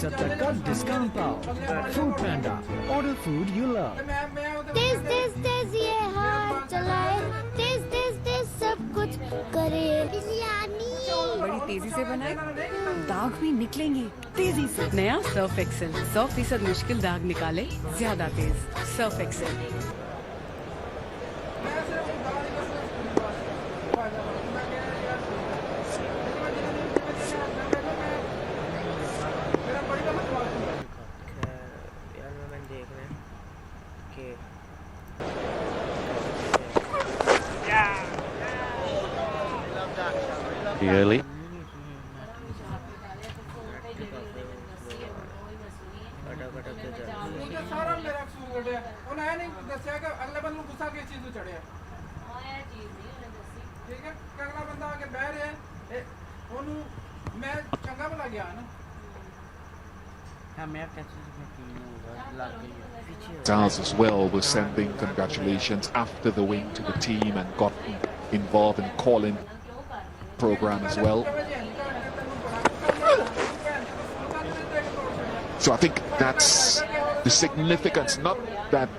20% तक का डिस्काउंट पाओ। Foodpanda, order food you love. तेज तेज तेज ये हाथ चलाए, तेज तेज तेज सब कुछ करे। बड़ी तेजी से बनाए, दाग भी निकलेंगे तेजी से। नया सर्फ एक्सेल 100% मुश्किल दाग निकाले ज्यादा तेज। Surf Excel. Early. Daz as well was sending congratulations after the win to the team and got involved in calling program as well. So I think that's the significance, not that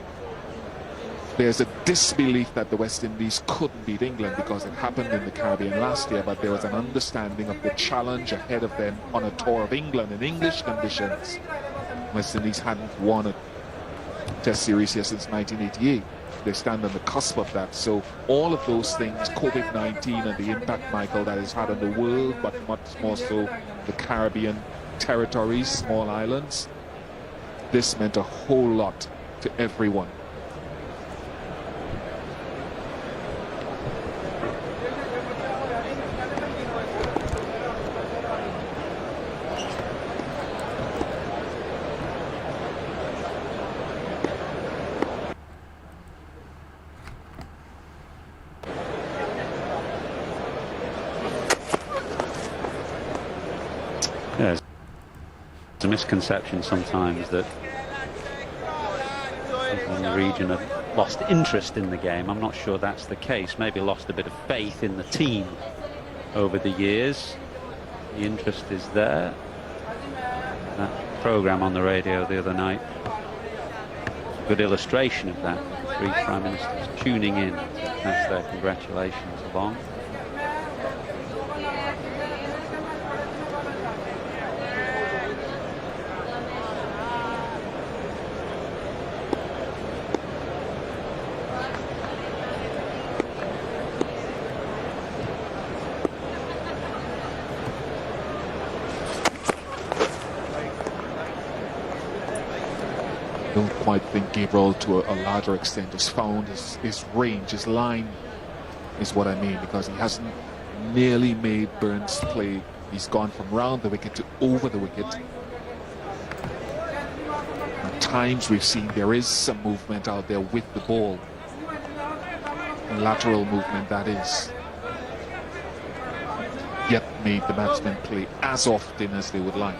there's a disbelief that the West Indies couldn't beat England because it happened in the Caribbean last year, but there was an understanding of the challenge ahead of them on a tour of England in English conditions. West Indies hadn't won a Test series here since 1988. They stand on the cusp of that. So all of those things, COVID-19 and the impact, Michael, that it's had on the world, but much more so the Caribbean territories, small islands, this meant a whole lot to everyone. Yes. It's a misconception sometimes that people in the region have lost interest in the game. I'm not sure that's the case. Maybe lost a bit of faith in the team over the years. The interest is there. That programme on the radio the other night, good illustration of that. Three Prime Ministers tuning in to pass their congratulations along. I don't quite think Gabriel, to a larger extent, has found his range, his line, is what I mean, because he hasn't nearly made Burns play. He's gone from round the wicket to over the wicket. At times we've seen there is some movement out there with the ball. Lateral movement, that is. Yet made the batsmen play as often as they would like.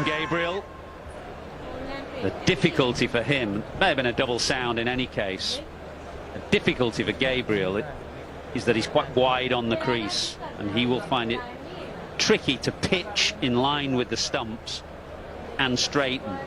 Gabriel. The difficulty for him, may have been a double sound in any case. The difficulty for Gabriel is that he's quite wide on the crease, and he will find it tricky to pitch in line with the stumps and straighten.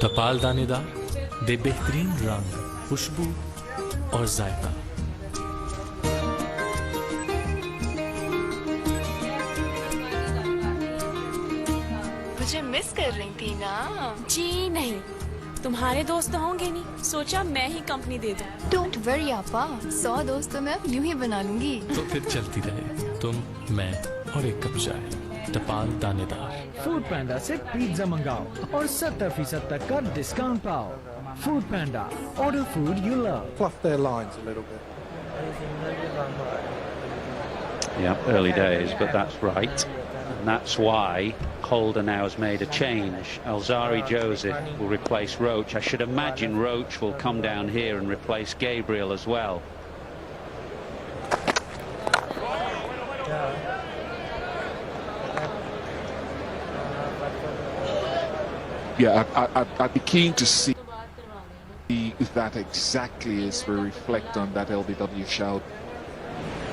टपाल दानेदार दे बेहतरीन रंग, खुशबू और जायका। मुझे miss कर रही थी ना? जी नहीं, तुम्हारे दोस्त तो होंगे नहीं, सोचा मैं ही कंपनी दे दूं। डोंट वरी आपा, 100 दोस्त तो मैं अब यूं ही बना लूंगी। तो फिर चलती रहे तुम, मैं और एक कप चाय। टपाल दानेदार। फूड पैंडा से पिज्जा मंगाओ और 70% तक का डिस्काउंट पाओ। Food panda, order food you love. Fluff their lines a little bit. Yeah, early days, but that's right. And that's why Holder now has made a change. Alzari Joseph will replace Roach. I should imagine Roach will come down here and replace Gabriel as well. Yeah, I'd be keen to see that exactly as we reflect on that LBW shout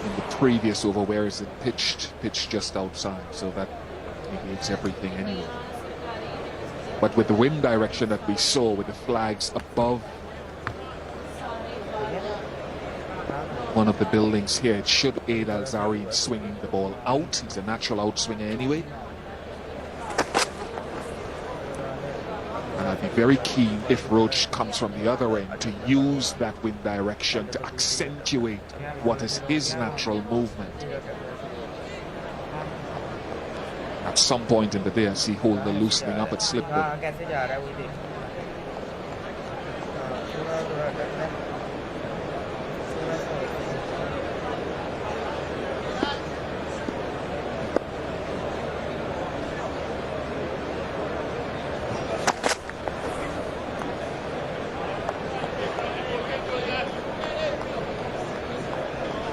in the previous over, where is it pitched just outside, so that negates everything anyway. But with the wind direction that we saw, with the flags above one of the buildings here, it should aid Alzari in swinging the ball out. He's a natural outswinger anyway. And I'd be very keen, if Roach comes from the other end, to use that wind direction to accentuate what is his natural movement. At some point in the day, I see Holder loosening up at Slipwood.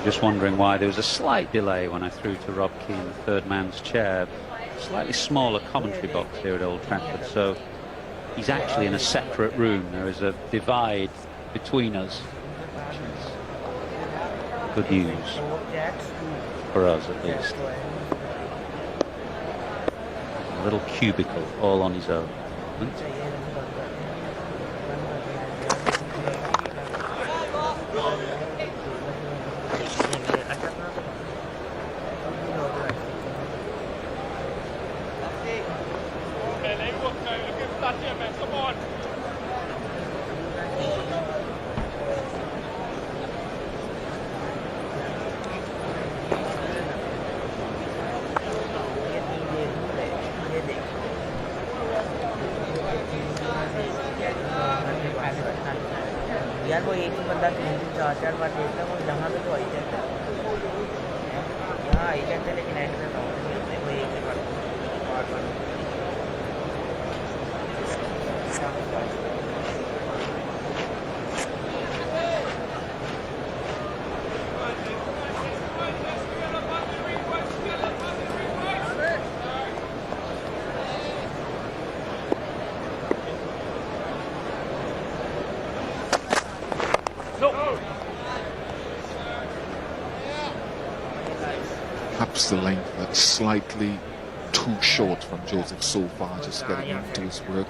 Just wondering why there was a slight delay when I threw to Rob Keane, the third man's chair. Slightly smaller commentary box here at Old Trafford, so he's actually in a separate room. There is a divide between us, which is good news for us at least. A little cubicle all on his own. यार वो एक ही बंदा 3-4 बार देखता है, वो जहाँ पे तो आई जाता है, यहाँ आई जाता है, लेकिन एंड में काउंट नहीं होते, वो एक ही बार Perhaps the length that's slightly too short from Joseph so far, just getting into his work.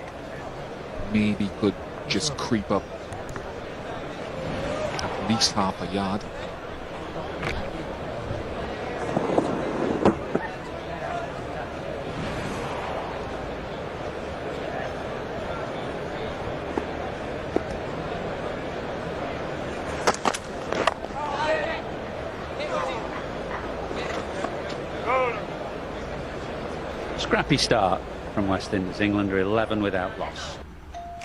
Maybe could just creep up at least half a yard. Scrappy start from West Indies. England are 11 without loss.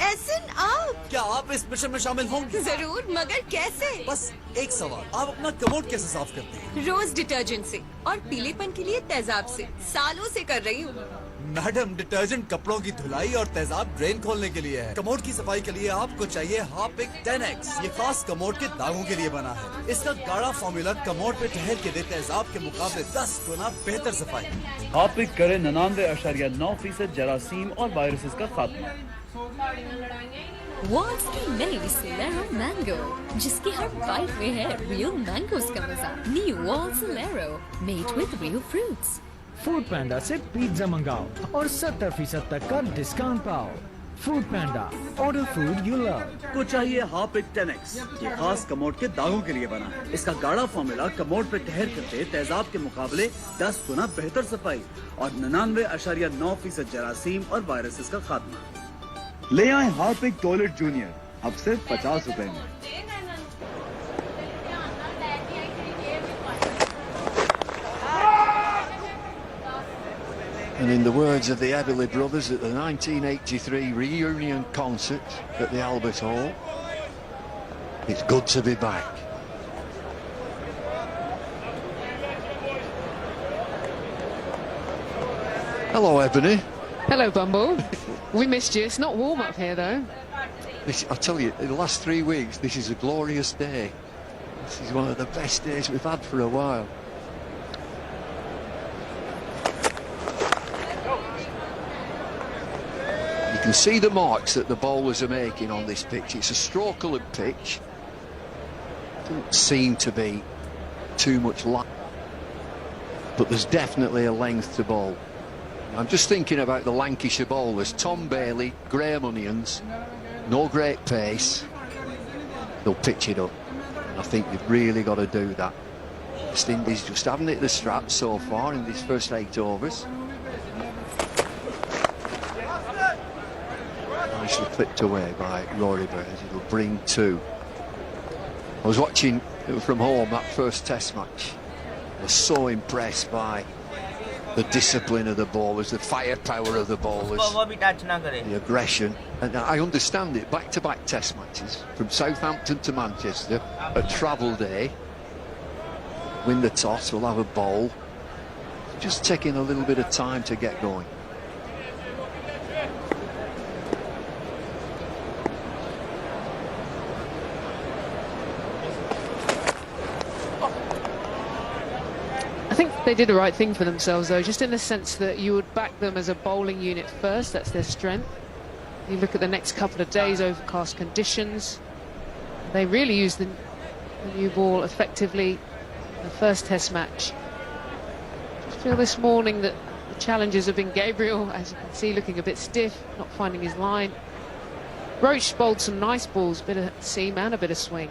Ehsan आप क्या आप इस mission में शामिल होंगे? जरूर, मगर कैसे? बस एक सवाल, आप अपना कमोड कैसे साफ करते हैं? रोज डिटर्जेंट से और पीलेपन के लिए तेजाब से। सालों से कर रही हूँ। मैडम, डिटर्जेंट कपड़ों की धुलाई और तेजाब ड्रेन खोलने के लिए है। कमोड की सफाई के लिए आपको चाहिए हार्पिक 10X। ये खास कमोड के दागों के लिए बना है। इसका गाढ़ा फॉर्मूला कमोड पे ठहर के दे तेजाब के मुकाबले 10 गुना बेहतर सफाई। हार्पिक करे 99.9% जरासीम और वायरसेस का खात्मा। Walls की नई Solero Mango, जिसकी हर बाइट में है रियल मैंगोज का मजा। New Walls Solero, made with real fruits. Foodpanda से पिज्जा मंगाओ और 70% तक का डिस्काउंट पाओ। Foodpanda, order food you love. को चाहिए हार्पिक 10X। ये खास कमोड के दागों के लिए बना है। इसका गाढ़ा फॉर्मूला कमोड पे ठहर करते तेजाब के मुकाबले 10 गुना बेहतर सफाई और 99.9% जरासीम और वायरसेस का खात्मा। ले आए हार्पिक टॉयलेट जूनियर अब सिर्फ 50 रुपए में। And in the words of the Everly brothers at the 1983 reunion concert at the Albert Hall, it's good to be back. Hello, Ebony. Hello, Bumble. We missed you. It's not warm up here, though. I tell you, in the last 3 weeks, this is a glorious day. This is one of the best days we've had for a while. You can see the marks that the bowlers are making on this pitch. It's a straw-coloured pitch. Doesn't seem to be too much light, but there's definitely a length to bowl. I'm just thinking about the Lancashire bowlers. Tom Bailey, Graham Onions, no great pace. They'll pitch it up. And I think you've really got to do that. West Indies just haven't hit the straps so far in these first 8 overs. Nicely flipped away by Rory Burns. It'll bring 2. I was watching from home that first Test match. I was so impressed by the discipline of the bowlers, the firepower of the bowlers, the aggression. And I understand it. Back-to-back Test matches from Southampton to Manchester, a travel day. Win the toss, we'll have a bowl. Just taking a little bit of time to get going. I think they did the right thing for themselves, though, just in the sense that you would back them as a bowling unit first. That's their strength. You look at the next couple of days, overcast conditions. They really used the new ball effectively in the first Test match. I feel this morning that the challenges have been Gabriel, as you can see, looking a bit stiff, not finding his line. Roach bowled some nice balls, a bit of seam and a bit of swing.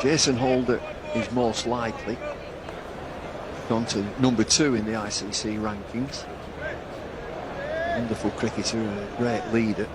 Jason Holder is most likely gone to number 2 in the ICC rankings. Wonderful cricketer and a great leader.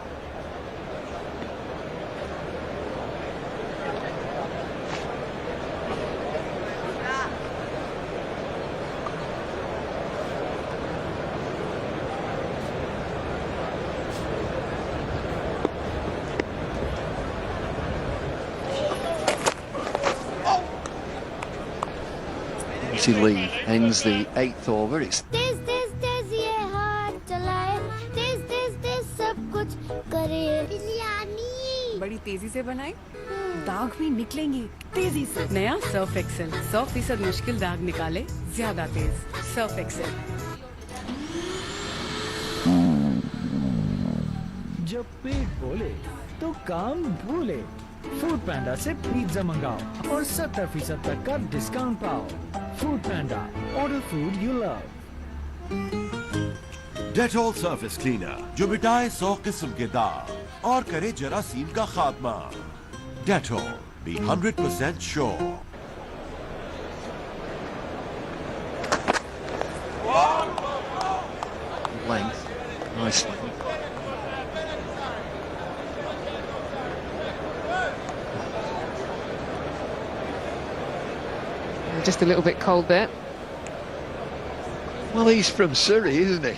Lee ends the 8th over. It's तेज ये हाथ चलाए, तेज सब कुछ करे। बिरयानी बड़ी तेजी से बनाए, दाग भी निकलेंगे तेजी से। नया सर्फ एक्सेल 100% मुश्किल दाग निकाले ज्यादा तेज। Surf Excel. जब पेट बोले तो काम भूले। फूड पैंडा से पिज्जा मंगाओ और 70% तक का डिस्काउंट पाओ। Foodpanda, order food you love. Dettol surface cleaner जो मिटाए 100 किस्म के दाग और करे जरासीम का खात्मा। Dettol, be 100% sure. Length, nicely. Just a little bit cold there. Well, he's from Surrey, isn't he?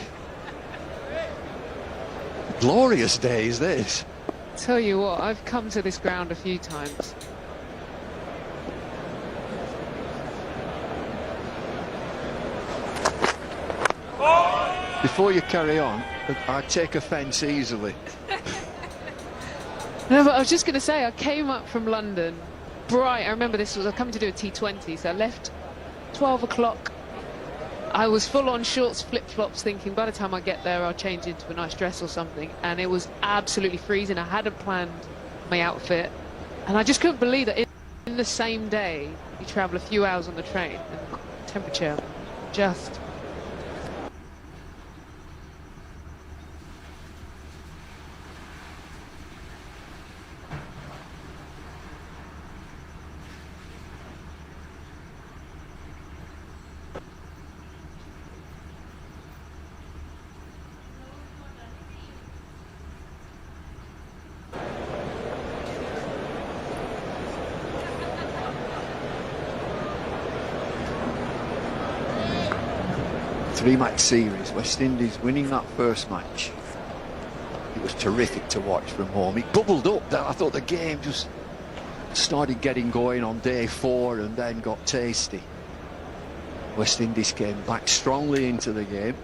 Glorious day is this. Tell you what, I've come to this ground a few times. Before you carry on, I take offence easily. No, but I was just going to say, I came up from London, bright. I remember this was, I was coming to do a T20, so I left 12 o'clock. I was full on shorts, flip-flops, thinking by the time I get there I'll change into a nice dress or something, and it was absolutely freezing. I hadn't planned my outfit. And I just couldn't believe that in the same day you travel a few hours on the train and the temperature just... Three-match series, West Indies winning that first match. It was terrific to watch from home. It bubbled up. I thought the game just started getting going on day 4 and then got tasty. West Indies came back strongly into the game.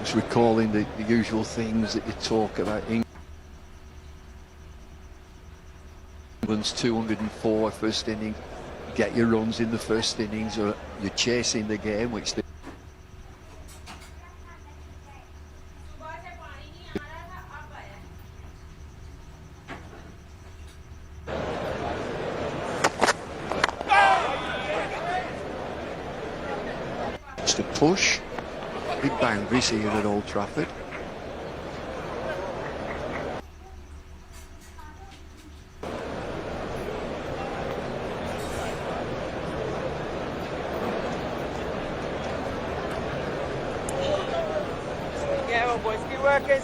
Just recalling the usual things that you talk about. England's 204 first inning, get your runs in the first innings, or you're chasing the game, which they just a push. Big boundaries here at Old Trafford.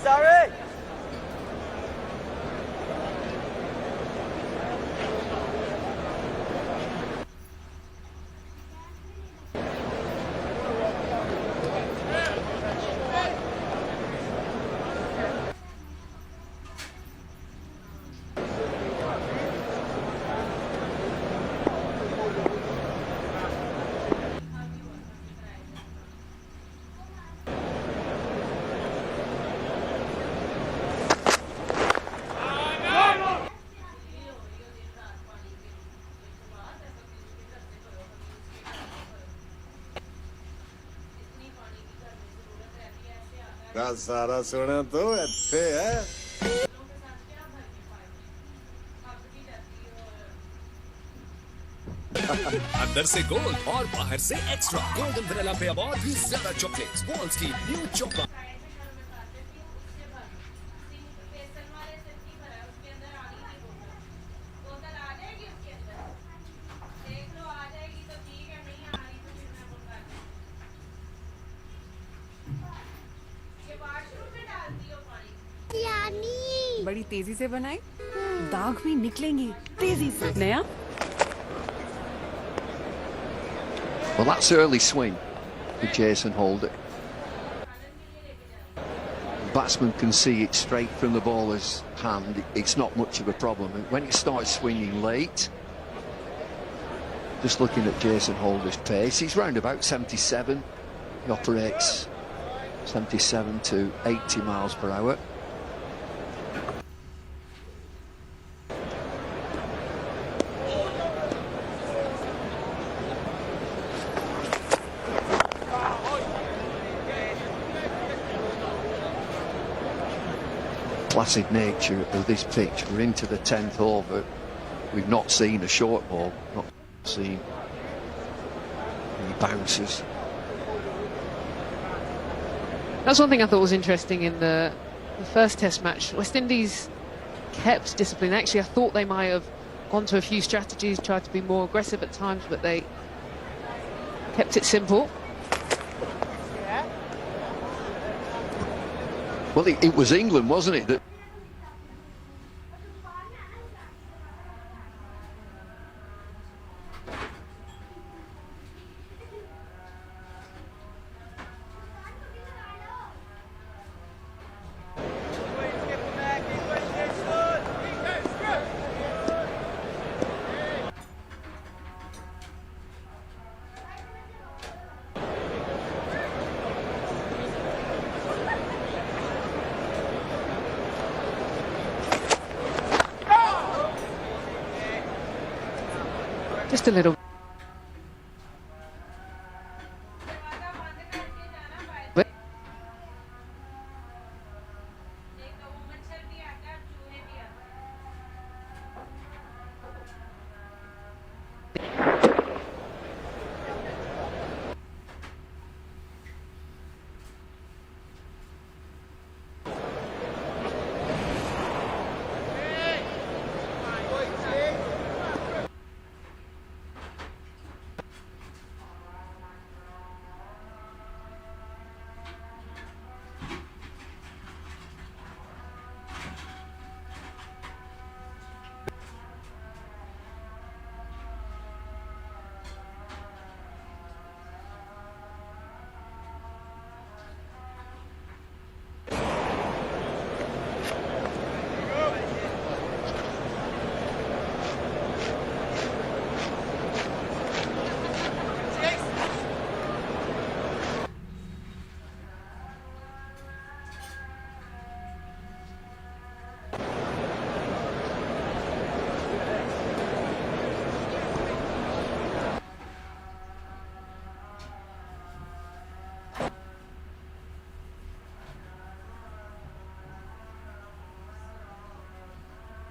Sorry. सारा सुना तो अच्छे है अंदर से gold और बाहर से एक्स्ट्रा गोल्डन वैनिला पे अब और भी ज्यादा चॉकलेट्स बॉल्स की न्यू चॉकलेट बड़ी तेजी से बनाए, दाग भी निकलेंगे तेजी से। नया Well, that's early swing for Jason Holder. The batsman can see it straight from the bowler's hand. It's not much of a problem. When it starts swinging late, just looking at Jason Holder's pace, he's round about 77. He operates 77 to 80 miles per hour. Placid nature of this pitch. We're into the 10th over. We've not seen a short ball, not seen any bounces. That's one thing I thought was interesting in the first Test match. West Indies kept discipline. Actually, I thought they might have gone to a few strategies, tried to be more aggressive at times, but they kept it simple. Well, it was England, wasn't it, that just a little bit.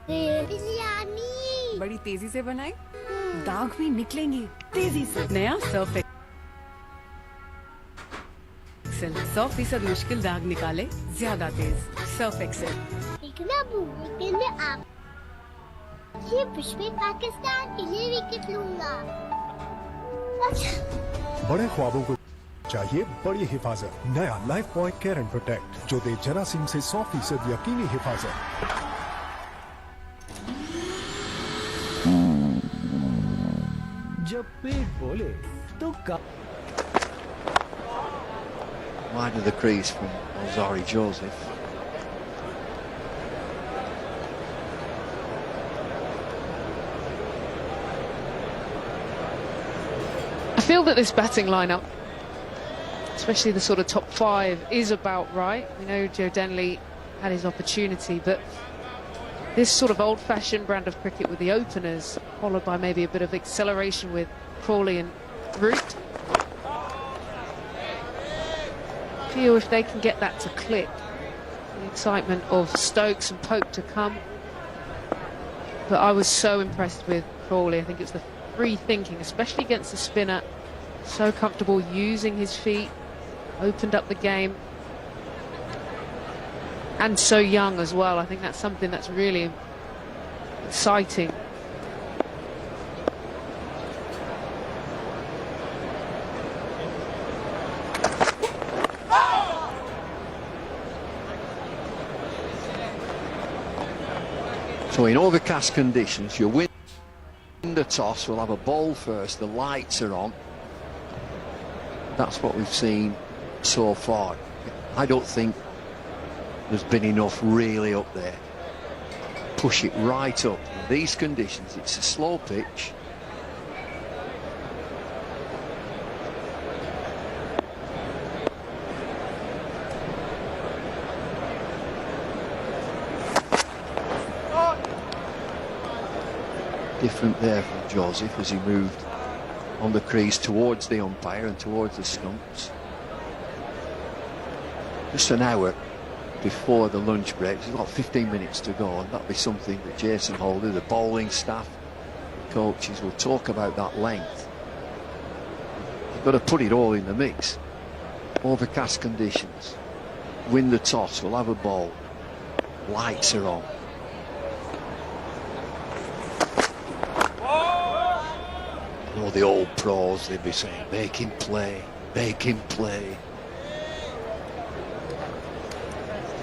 Biryani बड़ी तेजी से बनाए, दाग भी निकलेंगे तेजी से। नया सर्फ एक्सेल 100% मुश्किल दाग निकाले ज्यादा तेज। Surf Excel. देखना बू, लेकिन मैं आप ये विश्व में पाकिस्तान के लिए विकेट लूंगा। बड़े ख्वाबों को चाहिए बड़ी हिफाजत। नया life boy care and protect जो दे जरासीम से 100% यकीनी हिफाजत। जब पेट बोले तो Wide of the crease from Alzari Joseph. I feel that this batting lineup, especially the sort of top five, is about right. We know Joe Denley had his opportunity, but this sort of old-fashioned brand of cricket with the openers, followed by maybe a bit of acceleration with Crawley and Root. I feel if they can get that to click, the excitement of Stokes and Pope to come. But I was so impressed with Crawley. I think it's the free thinking, especially against the spinner. So comfortable using his feet, opened up the game. And so young as well. I think that's something that's really exciting. So in overcast conditions, you win the toss, we'll have a ball first, the lights are on. That's what we've seen so far. I don't think there's been enough really up there. Push it right up. In these conditions, it's a slow pitch. Different there from Joseph as he moved on the crease towards the umpire and towards the stumps. Just an hour before the lunch break. There's about 15 minutes to go, and that'll be something that Jason Holder, the bowling staff, coaches will talk about that length. You've got to put it all in the mix. Overcast conditions. Win the toss, we'll have a ball. Lights are on. All the old pros, they'd be saying, make him play, make him play.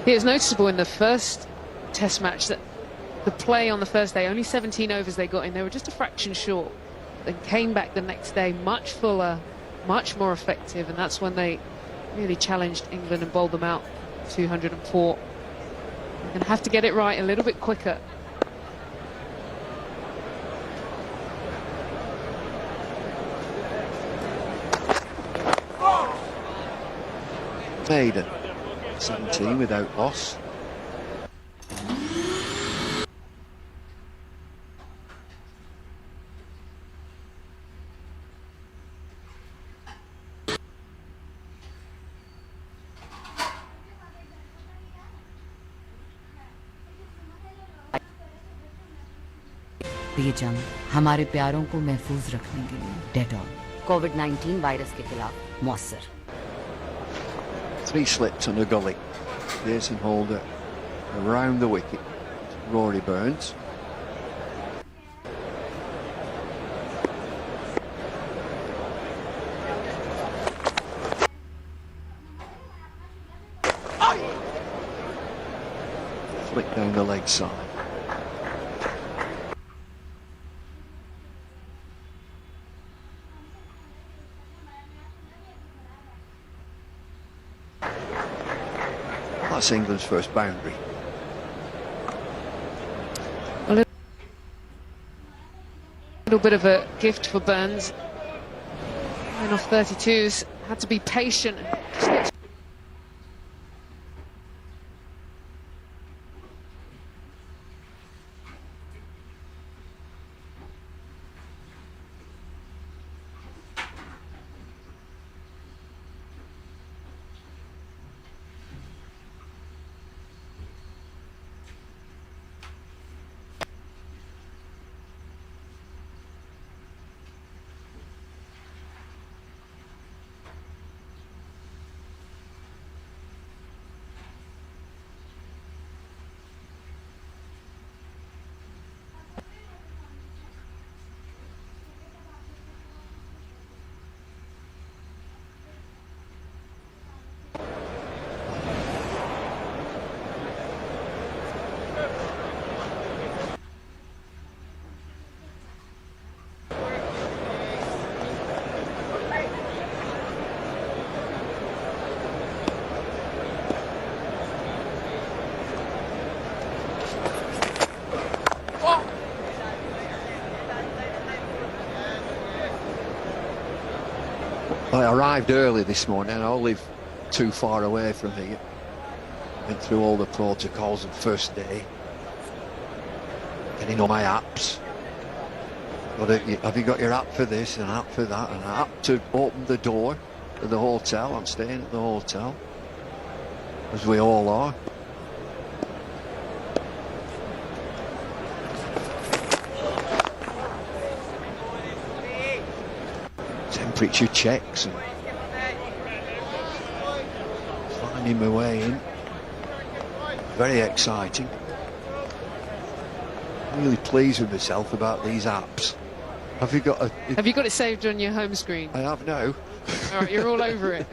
It was noticeable in the first test match that the play on the first day, only 17 overs they got in, they were just a fraction short. Then came back the next day much fuller, much more effective, and that's when they really challenged England and bowled them out 204. They're going to have to get it right a little bit quicker. Maiden, 17 without loss. ये जंग हमारे प्यारों को महफूज रखने के लिए Dettol कोविड-19 वायरस के खिलाफ मौसर। 3 slips on the gully. Jason Holder around the wicket. Rory Burns. Flick down the leg side. That's England's first boundary. A little bit of a gift for Burns. And off 32s, had to be patient. I arrived early this morning. I live too far away from here. Went through all the protocols of first day. Getting all my apps. Have you got your app for this and an app for that and an app to open the door to the hotel? I'm staying at the hotel, as we all are. Temperature checks and finding my way in. Very exciting. Really pleased with myself about these apps. Have you got it saved on your home screen? I have now. All right, you're all over it.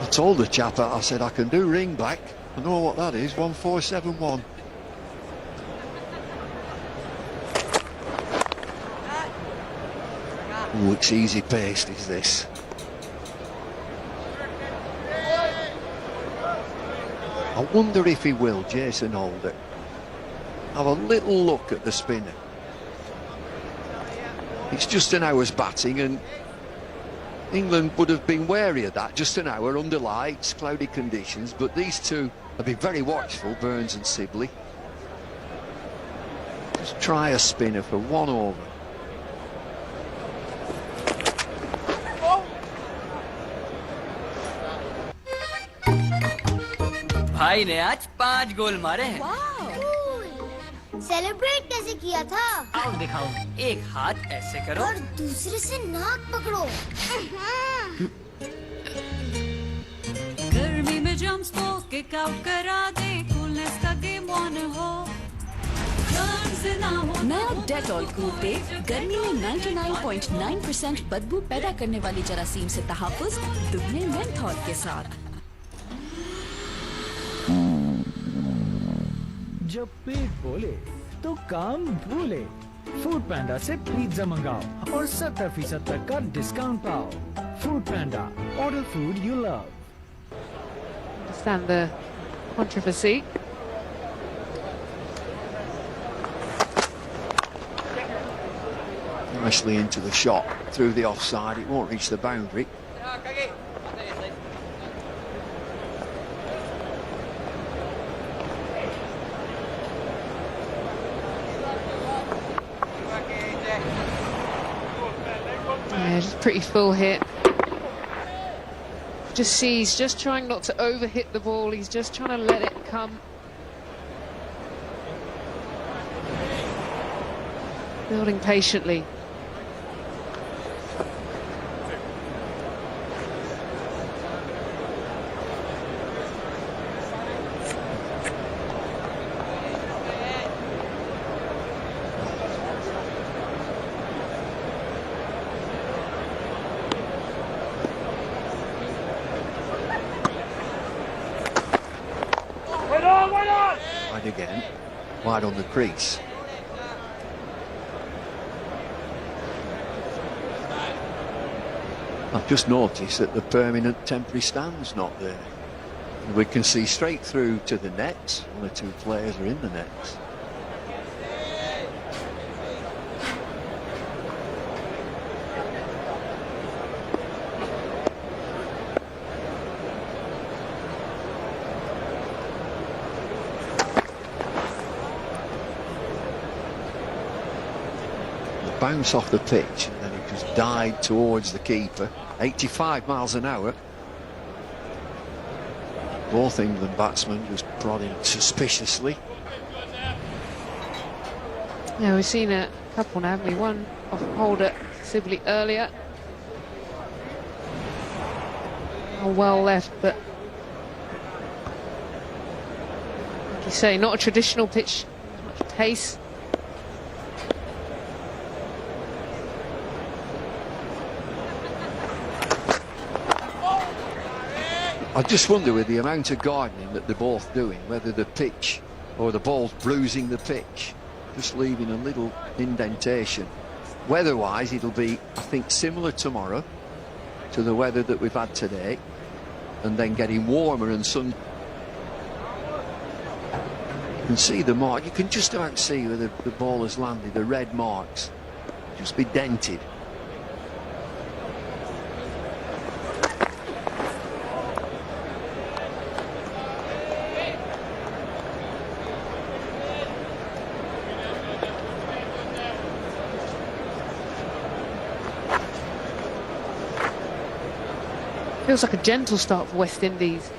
I told the chap, I said I can do ring back. I know what that is, 1471. Ooh, it's easy paced, is this? I wonder if he will, Jason Holder, have a little look at the spinner. It's just an hour's batting and England would have been wary of that. Just an hour under lights, cloudy conditions, but these two have been very watchful, Burns and Sibley. Just try a spinner for 1 over. भाई ने आज 5 गोल मारे हैं। Celebrate कैसे किया था? आओ दिखाओ। एक हाथ ऐसे करो और दूसरे से नाक पकड़ो। गर्मी में जंप्स को किक आउट करा दे, कूलनेस का गेम ऑन हो। नया डेटॉल कूल तेल गर्मी में 99.9% बदबू पैदा करने वाली जरासीम से तहफ्फुज दुगने मेंथॉल के साथ। जब पेट बोले तो काम भूले, फूड पैंडा से पिज्जा मंगाओ और 70% तक का डिस्काउंट पाओ। Foodpanda, order food you love. Understand the controversy. Nicely into the shot through the offside. It won't reach the boundary. Yeah, just pretty full hit. Just sees, just trying not to overhit the ball. He's just trying to let it come. Building patiently. Wide again, wide on the crease. I've just noticed that the permanent temporary stand's not there. We can see straight through to the nets. 1 or 2 players are in the nets. Bounce off the pitch and then it just died towards the keeper. 85 miles an hour. Both England batsmen just prodding suspiciously. Yeah, we've seen a couple now, haven't we? One off Holder Sibley earlier. Oh, well left, but like you say, not a traditional pitch, much pace. I just wonder with the amount of gardening that they're both doing, whether the pitch or the ball's bruising the pitch, just leaving a little indentation. Weather-wise, it'll be, I think, similar tomorrow to the weather that we've had today, and then getting warmer and sun. You can see the mark. You can just about see where the ball has landed, the red marks. just be dented. Feels like a gentle start for West Indies.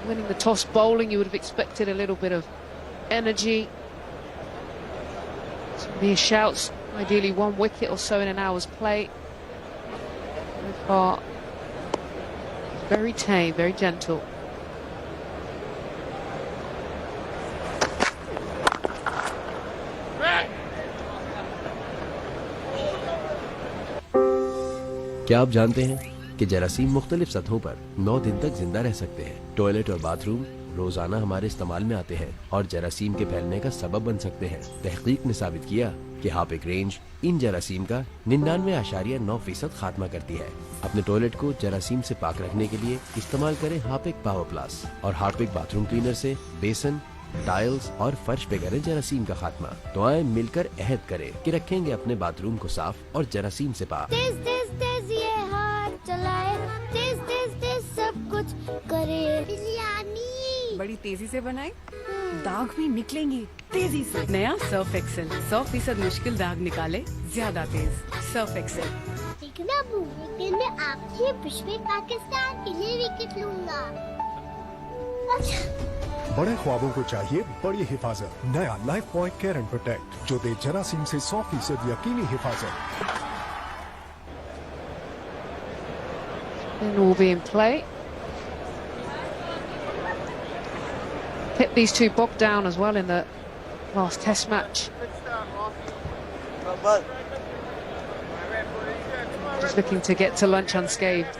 Winning the toss bowling, you would have expected a little bit of energy. Some mere shouts, ideally 1 wicket or so in an hour's play. So far, very tame, very gentle. क्या आप जानते हैं कि जरासीम मुख्तलिफ सतहों पर 9 दिन तक जिंदा रह सकते हैं। टॉयलेट और बाथरूम रोजाना हमारे इस्तेमाल में आते हैं और जरासीम के फैलने का सबब बन सकते हैं। तहकीक ने साबित किया कि हार्पिक रेंज इन जरासीम का 99.9% खात्मा करती है। अपने टॉयलेट को जरासीम से पाक रखने के लिए इस्तेमाल करें हार्पिक पावर प्लस और हार्पिक बाथरूम क्लीनर से बेसन, टाइल्स और फर्श पे करें जरासीम का खात्मा। तो आए मिलकर अहद करें कि रखेंगे अपने बाथरूम को साफ और जरासीम से पाक। तेज तेज तेज ये हाथ चलाए, तेज तेज तेज सब कुछ करे। बिरयानी बड़ी तेजी से बनाए, दाग भी निकलेंगे तेजी से। नया सर्फ एक्सेल 100% मुश्किल दाग निकाले ज्यादा तेज। Surf Excel. देखना लेकिन मैं आपके विश्व में पाकिस्तान के लिए विकेट लूंगा। बड़े ख्वाबों को चाहिए बड़ी हिफाजत। नया life point care and protect जो दे जरासीम से 100% यकीनी हिफाजत। And will be in play. Hit these two bogged down as well in the last test match. Just looking to get to lunch unscathed.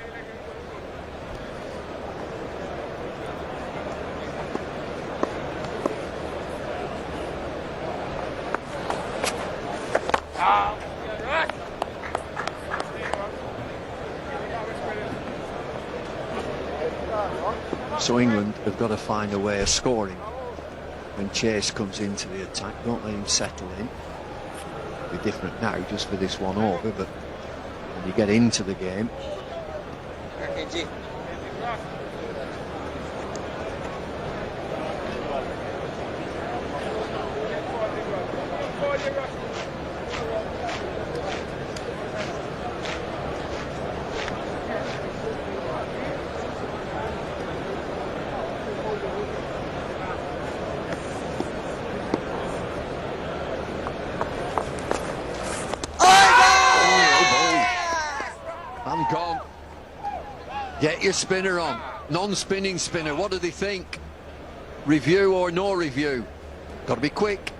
So England have got to find a way of scoring when Chase comes into the attack. Don't let him settle in. It'll be different now just for this one over, but when you get into the game, I'm gone. Get your spinner on. Non-spinning spinner. What do they think? Review or no review? Got to be quick.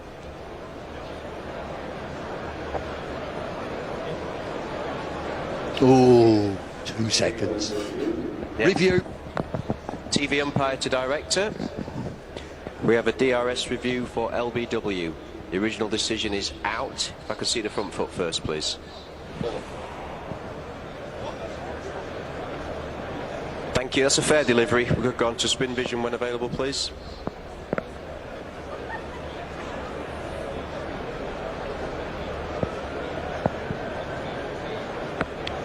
Oh, 2 seconds. Yep. Review. TV umpire to director. We have a DRS review for LBW. The original decision is out. If I could see the front foot first, please. Thank you, that's a fair delivery. We could go on to spin vision when available, please.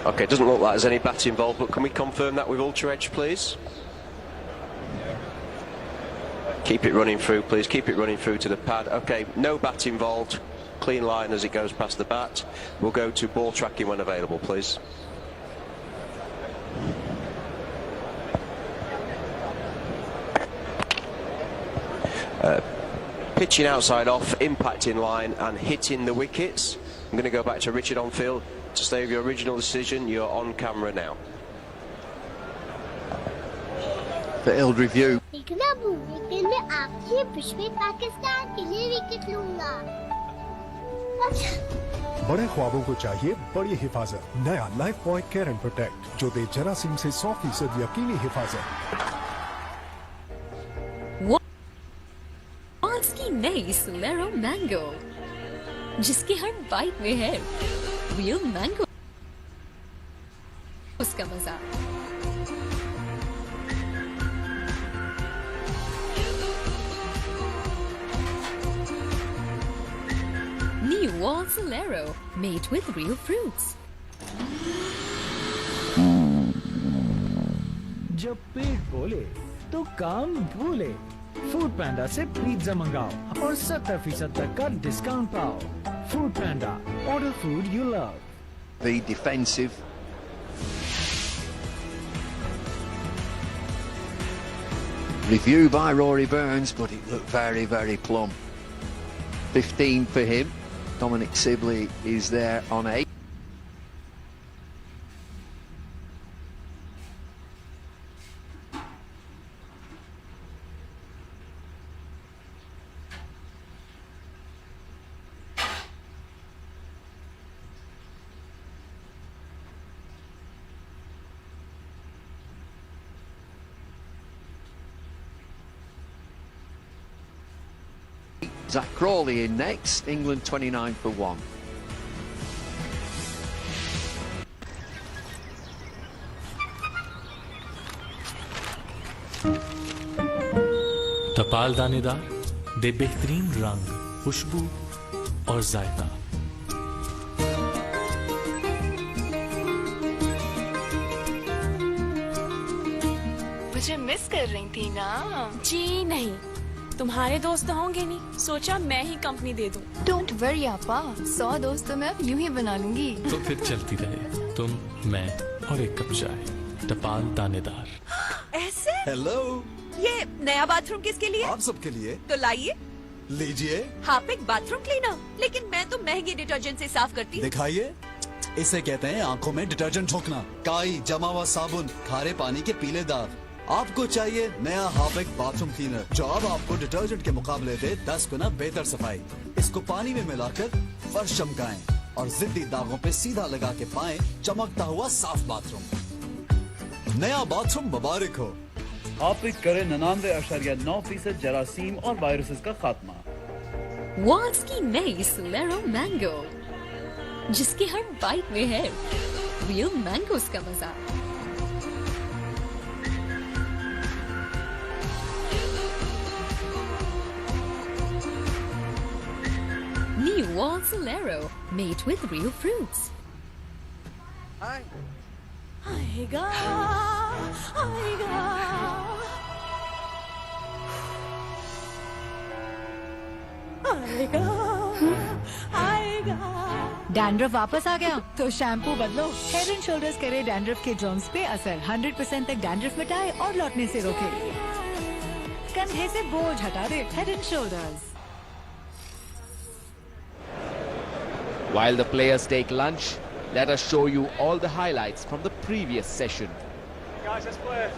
Okay, it doesn't look like there's any bat involved, but can we confirm that with Ultra Edge, please? Keep it running through, please. Keep it running through to the pad. Okay, no bat involved. Clean line as it goes past the bat. We'll go to ball tracking when available, please. Pitching outside off, impacting line and hitting the wickets. I'm going to go back to Richard on field. To stay with your original decision, you're on camera now. Field review. देखना लेकिन मैं आपके विश्व में पाकिस्तान के लिए wicket लूंगा। बड़े ख्वाबों को चाहिए बड़ी हिफाजत। नया life point care and protect जो दे जरासीम से 100% यकीनी हिफाजत। वॉल्स की नई सोलेरो मैंगो, जिसके हर बाइट में है रियल मैंगो उसका मजा। New Wall Solero, made with real fruits. जब पेट बोले तो काम भूले, फूड पैंडा से पिज्जा मंगाओ और 70% तक का डिस्काउंट पाओ। Food panda, order food you love. The defensive. Review by Rory Burns, but it looked very, very plumb. 15 for him. Dominic Sibley is there on 8. Zach Crawley in next, England 29 for 1. टपाल दानेदार दे बेहतरीन रंग, खुशबू और जायका। मुझे miss कर रही थी ना? जी नहीं, तुम्हारे दोस्त होंगे नहीं, सोचा मैं ही कंपनी दे दूं। डोंट वरी आपा, 100 दोस्त तो मैं अब यूं ही बना लूंगी। तो फिर चलती रहे तुम, मैं और एक कप चाय। टपाल दानेदार। ऐसे? हेलो, ये नया बाथरूम किसके लिए? आप सबके लिए। तो लाइए। लीजिए। हार्पिक बाथरूम क्लीनर, लेकिन मैं तो महंगे डिटर्जेंट से साफ करती हूँ। दिखाइए। इसे कहते हैं आंखों में डिटर्जेंट झोंकना। काई, जमा हुआ साबुन, खारे पानी के पीले दाग। आपको चाहिए नया हार्पिक बाथरूम क्लीनर, जो अब आपको डिटर्जेंट के मुकाबले दे 10 गुना बेहतर सफाई। इसको पानी में मिलाकर फर्श चमकाएं और जिद्दी दागों पे सीधा लगा के पाएं चमकता हुआ साफ बाथरूम। नया बाथरूम मुबारक हो। हार्पिक करे 99.9% जरासीम और वायरसेस का खात्मा। वॉल्स की नई सोलेरो मैंगो, जिसके हर बाइट में है रियल मैंगोस का मजा। New Wall Solero, made with real fruits. आएगा, आएगा। आएगा, आएगा। डैंड्रफ वापस आ गया तो शैम्पू बदलो। हेड एंड शोल्डर्स करे डैंड्रफ के जर्म्स पे असर, 100% तक डैंड्रफ मिटाए और लौटने से रोके। कंधे से बोझ हटा दे, Head and Shoulders. While the players take lunch, let us show you all the highlights from the previous session. Guys, let's play.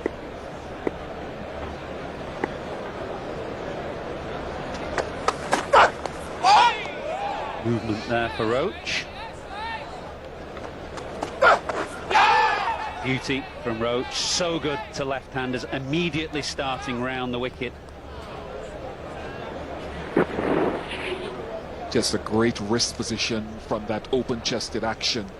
Movement there for Roach. Beauty from Roach, so good to left-handers, immediately starting round the wicket. Just a great wrist position from that open-chested action.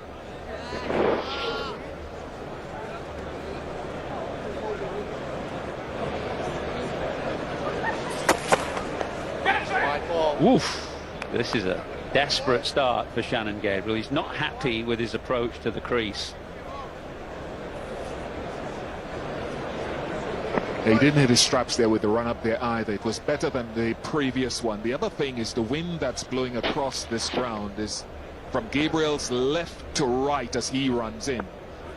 Woof! This is a desperate start for Shannon Gabriel. He's not happy with his approach to the crease. He didn't hit his straps there with the run up there either. It was better than the previous one. The other thing is the wind that's blowing across this ground is from Gabriel's left to right as he runs in.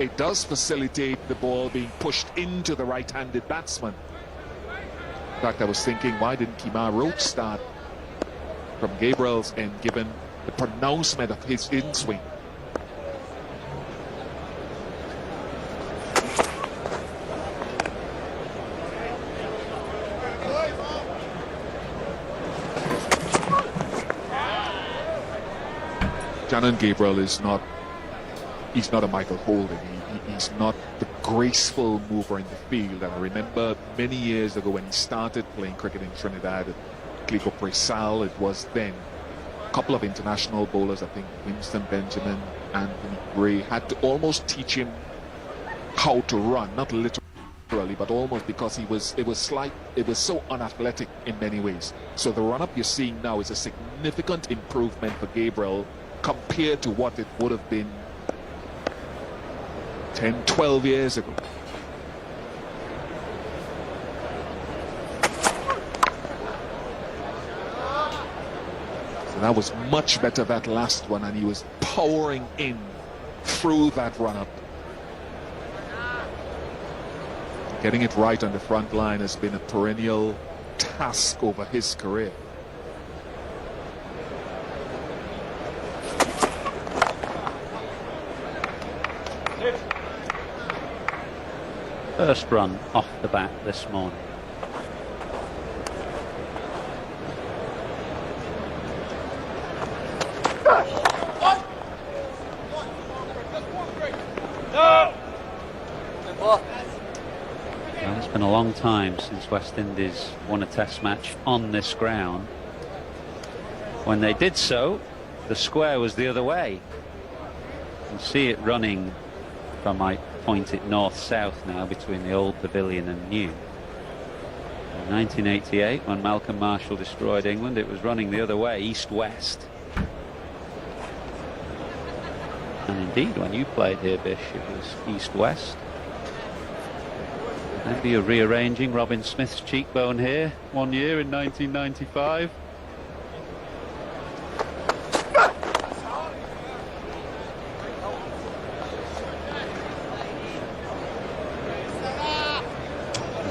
It does facilitate the ball being pushed into the right-handed batsman. In fact, I was thinking, why didn't Kemar Roach start from Gabriel's end, given the pronouncement of his in-swing? Shannon Gabriel is not, he's not a Michael Holden. He's not the graceful mover in the field. And I remember many years ago when he started playing cricket in Trinidad at Clico Presal, it was then a couple of international bowlers, I think Winston Benjamin, Anthony Gray, had to almost teach him how to run, not literally. but almost because it was so unathletic in many ways. So the run-up you're seeing now is a significant improvement for Gabriel compared to what it would have been 10, 12 years ago. So that was much better, that last one, and he was powering in through that run-up. Getting it right on the front line has been a perennial task over his career. First run off the bat this morning. Well, it's been a long time since West Indies won a Test match on this ground. When they did so, the square was the other way. You can see it running, if I might point it north-south now, between the old pavilion and new. In 1988, when Malcolm Marshall destroyed England, it was running the other way, east-west. And indeed, when you played here, Bish, it was east-west. Maybe you're rearranging Robin Smith's cheekbone here one year in 1995.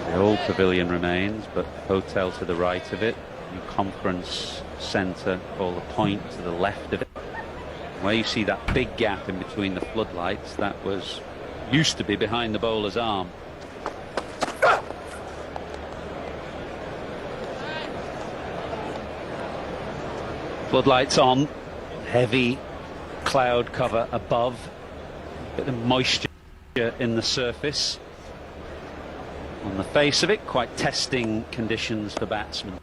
The old pavilion remains, but hotel to the right of it, new conference centre called the Point to the left of it. Where you see that big gap in between the floodlights, that used to be behind the bowler's arm. Floodlights on, heavy cloud cover above, bit of moisture in the surface. On the face of it, quite testing conditions for batsmen.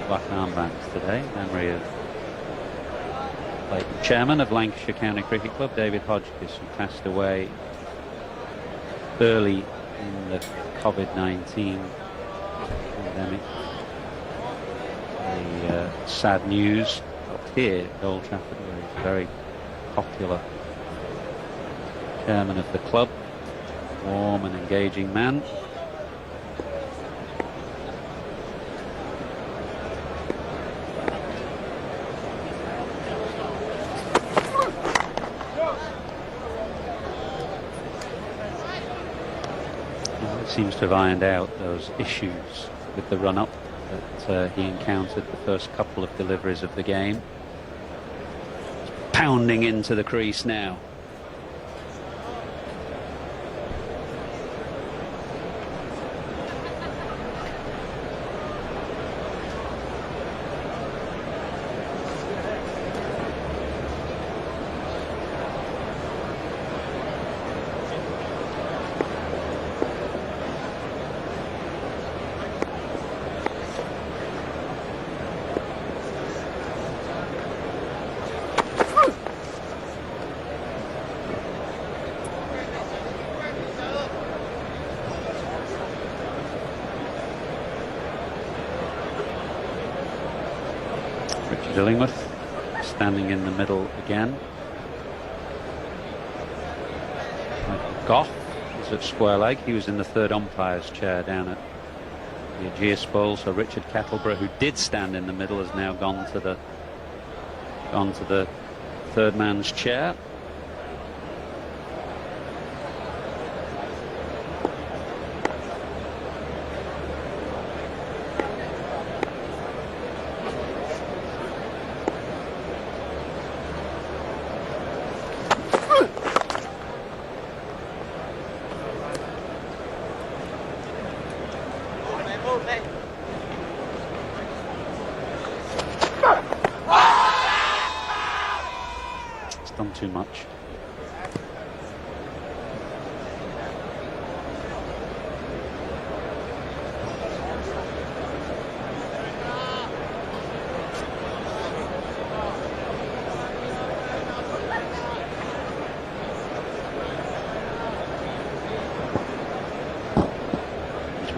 Black armbands today, memory of late chairman of Lancashire County Cricket Club, David Hodgkiss, who passed away early in the COVID-19 pandemic. The sad news up here at Old Trafford, where he's a very popular chairman of the club, warm and engaging man. Seems to have ironed out those issues with the run-up that he encountered the first couple of deliveries of the game. Pounding into the crease now. Illingworth standing in the middle again. Michael Gough is at square leg. He was in the third umpire's chair down at the Ageas Bowl. So Richard Kettleborough, who did stand in the middle, has now gone to the third man's chair. too much.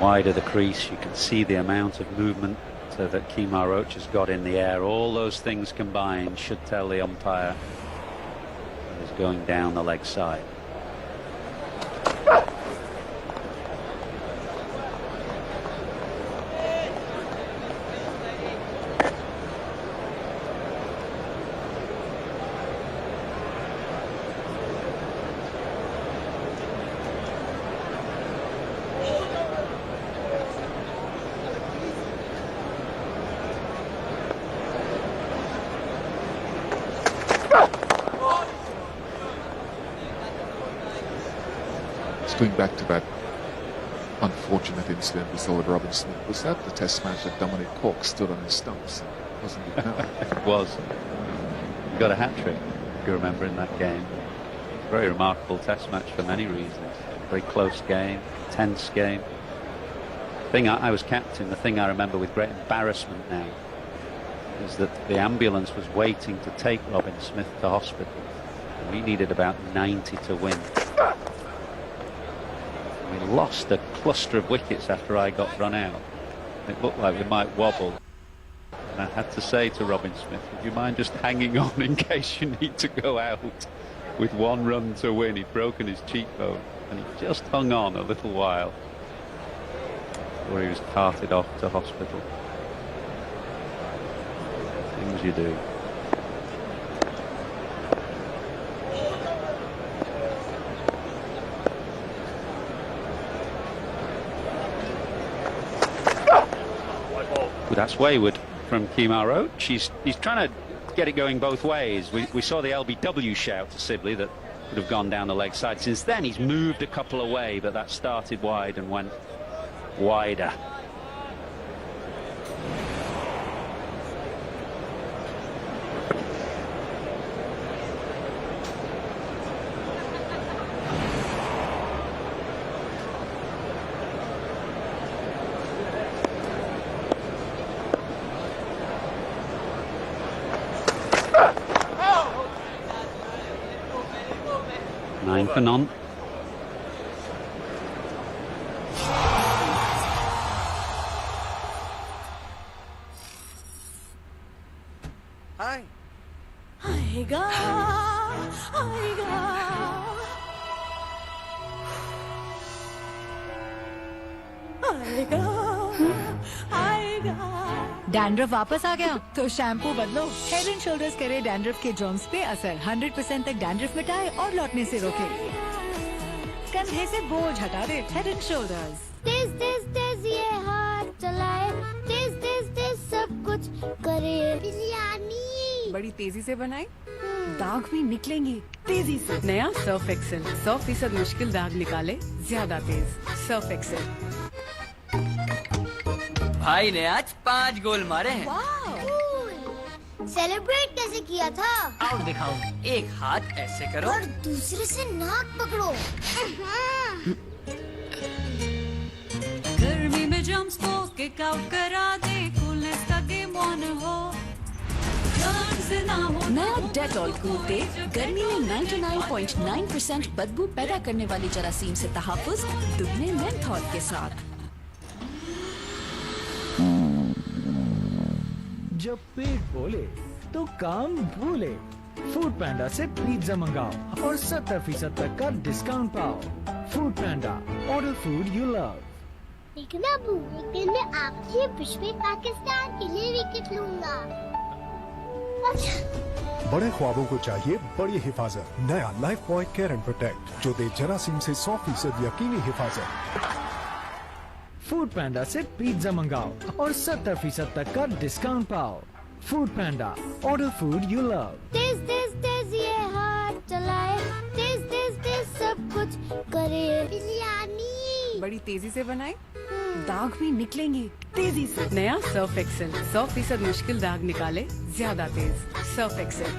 Wider the crease, you can see the amount of movement that Kemar Roach has got in the air. All those things combined should tell the umpire he's going down the leg side. Going back to that unfortunate incident we saw with Robin Smith, was that the test match that Dominic Cork stood on his stumps? Wasn't it? No. It was. He got a hat-trick, if you remember, in that game. Very remarkable test match for many reasons. Very close game, tense game. I was captain. The thing I remember with great embarrassment now is that the ambulance was waiting to take Robin Smith to hospital. We needed about 90 to win. We lost a cluster of wickets after I got run out. It looked like we might wobble. And I had to say to Robin Smith, would you mind just hanging on in case you need to go out with one run to win? He'd broken his cheekbone and he just hung on a little while before he was carted off to hospital. Things you do. That's wayward from Kemar Roach. He's trying to get it going both ways. We saw the LBW shout to Sibley that would have gone down the leg side. Since then he's moved a couple away, but that started wide and went wider. For none. Hi. आएगा आएगा आएगा आएगा। Dandruff वापस आ गया तो shampoo बदलो। Head and shoulders करे dandruff के जॉन्स पे असर 100% तक डैंड्रफ मिटाए और लौटने से रोके। कंधे से बोझ हटा दे। Head and Shoulders. तेज तेज तेज ये हाथ चलाए, तेज तेज तेज सब कुछ करे। बिरयानी बड़ी तेजी से बनाए, दाग भी निकलेंगे तेजी से। नया सर्फ एक्सेल 100% मुश्किल दाग निकाले ज्यादा तेज। Surf Excel. भाई ने आज 5 गोल मारे हैं। सेलिब्रेट कैसे किया था? आओ दिखाओ। एक हाथ ऐसे करो और दूसरे से नाक पकड़ो। गर्मी में जंप्स को किक आउट करा दे, कूलनेस का गेम ऑन हो। नया डेटॉल कूल तेल गर्मी में 99.9% बदबू पैदा करने वाली जरासीम से तहफ्फुज दुगने मेंथॉल के साथ। जब पेट बोले तो काम भूले, फूड पैंडा से पिज्जा मंगाओ और 70% तक का डिस्काउंट पाओ। Foodpanda, order food you love. लेकिन अबू, एक दिन मैं आपकी विश में पाकिस्तान के लिए विकेट लूंगा। बड़े ख्वाबों को चाहिए बड़ी हिफाजत। नया life boy care and protect जो दे जरासीम से 100% यकीनी हिफाजत। फूड पैंडा से पिज्जा मंगाओ और 70% तक का डिस्काउंट पाओ। Foodpanda, order food you love. तेज तेज तेज ये हाथ चलाए, तेज तेज तेज सब कुछ करे। बिरयानी बड़ी तेजी से बनाए, दाग भी निकलेंगे तेजी से। नया सर्फ एक्सेल 100% मुश्किल दाग निकाले ज्यादा तेज। Surf Excel.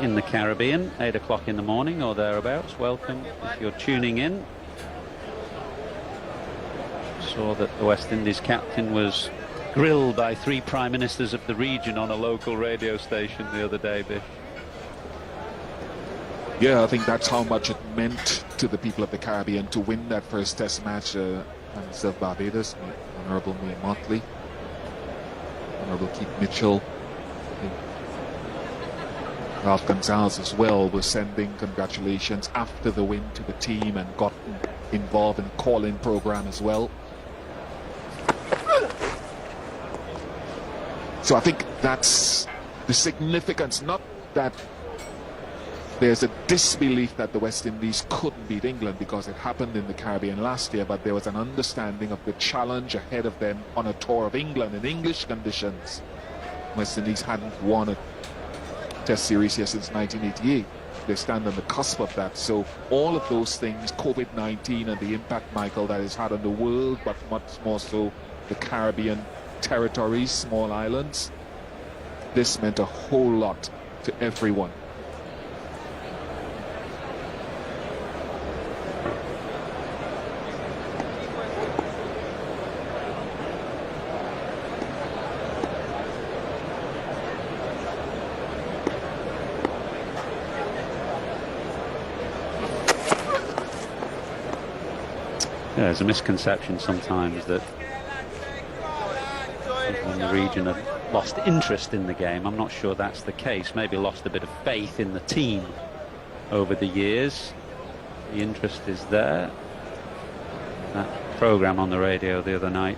in the Caribbean, 8 o'clock in the morning or thereabouts. Welcome if you're tuning in. Saw that the West Indies captain was grilled by 3 prime ministers of the region on a local radio station the other day, Bish. Yeah, I think that's how much it meant to the people of the Caribbean to win that first test match. Prime of Barbados, Honourable May Motley, Honourable Keith Mitchell, Ralph Gonzalez as well was sending congratulations after the win to the team and got involved in the call-in program as well. So I think that's the significance, not that there's a disbelief that the West Indies couldn't beat England because it happened in the Caribbean last year, but there was an understanding of the challenge ahead of them on a tour of England in English conditions. West Indies hadn't won a Test series here since 1988. They stand on the cusp of that. So all of those things, COVID-19 and the impact, Michael, that it's had on the world, but much more so the Caribbean territories, small islands, this meant a whole lot to everyone. There's a misconception sometimes that people in the region have lost interest in the game. I'm not sure that's the case. Maybe lost a bit of faith in the team over the years. The interest is there. That programme on the radio the other night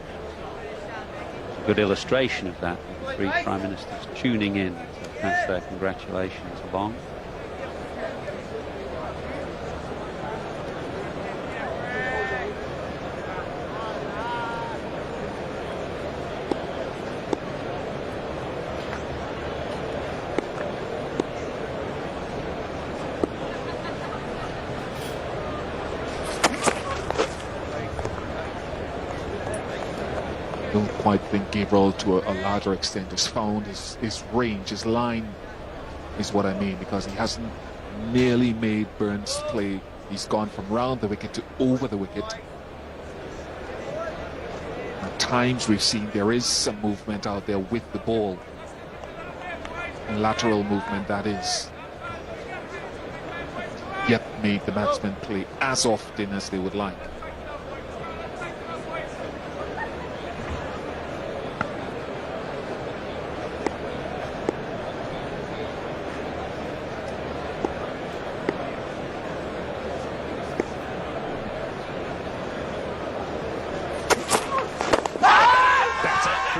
was a good illustration of that. The 3 prime ministers tuning in to pass their congratulations along. Quite think Gabriel to a larger extent has found his range, his line is what I mean, because he hasn't nearly made Burns play. He's gone from round the wicket to over the wicket. At times we've seen there is some movement out there with the ball, and lateral movement that is, yet made the batsmen play as often as they would like.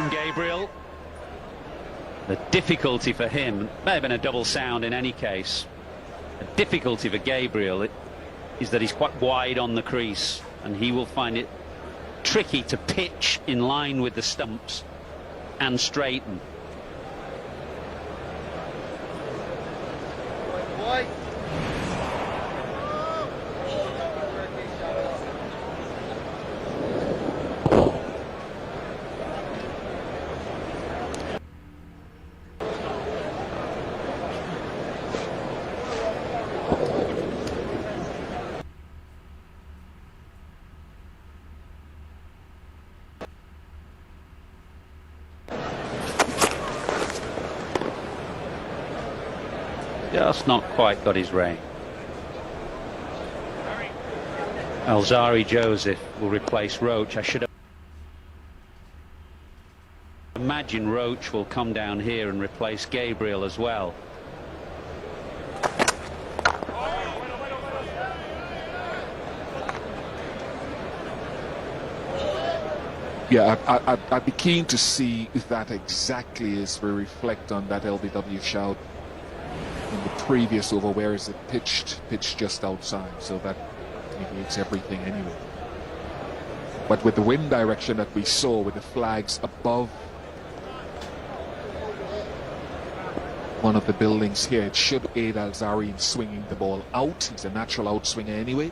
Gabriel. The difficulty for him, may have been a double sound in any case. The difficulty for Gabriel is that he's quite wide on the crease and he will find it tricky to pitch in line with the stumps and straighten. Just not quite got his range. Alzarri Joseph will replace Roach. I should imagine Roach will come down here and replace Gabriel as well. Yeah, I'd be keen to see if that exactly as we reflect on that LBW shout in the previous over. Where is it pitched just outside, so that negates everything anyway. But with the wind direction that we saw, with the flags above one of the buildings here, it should aid Alzarri in swinging the ball out. He's a natural outswinger anyway.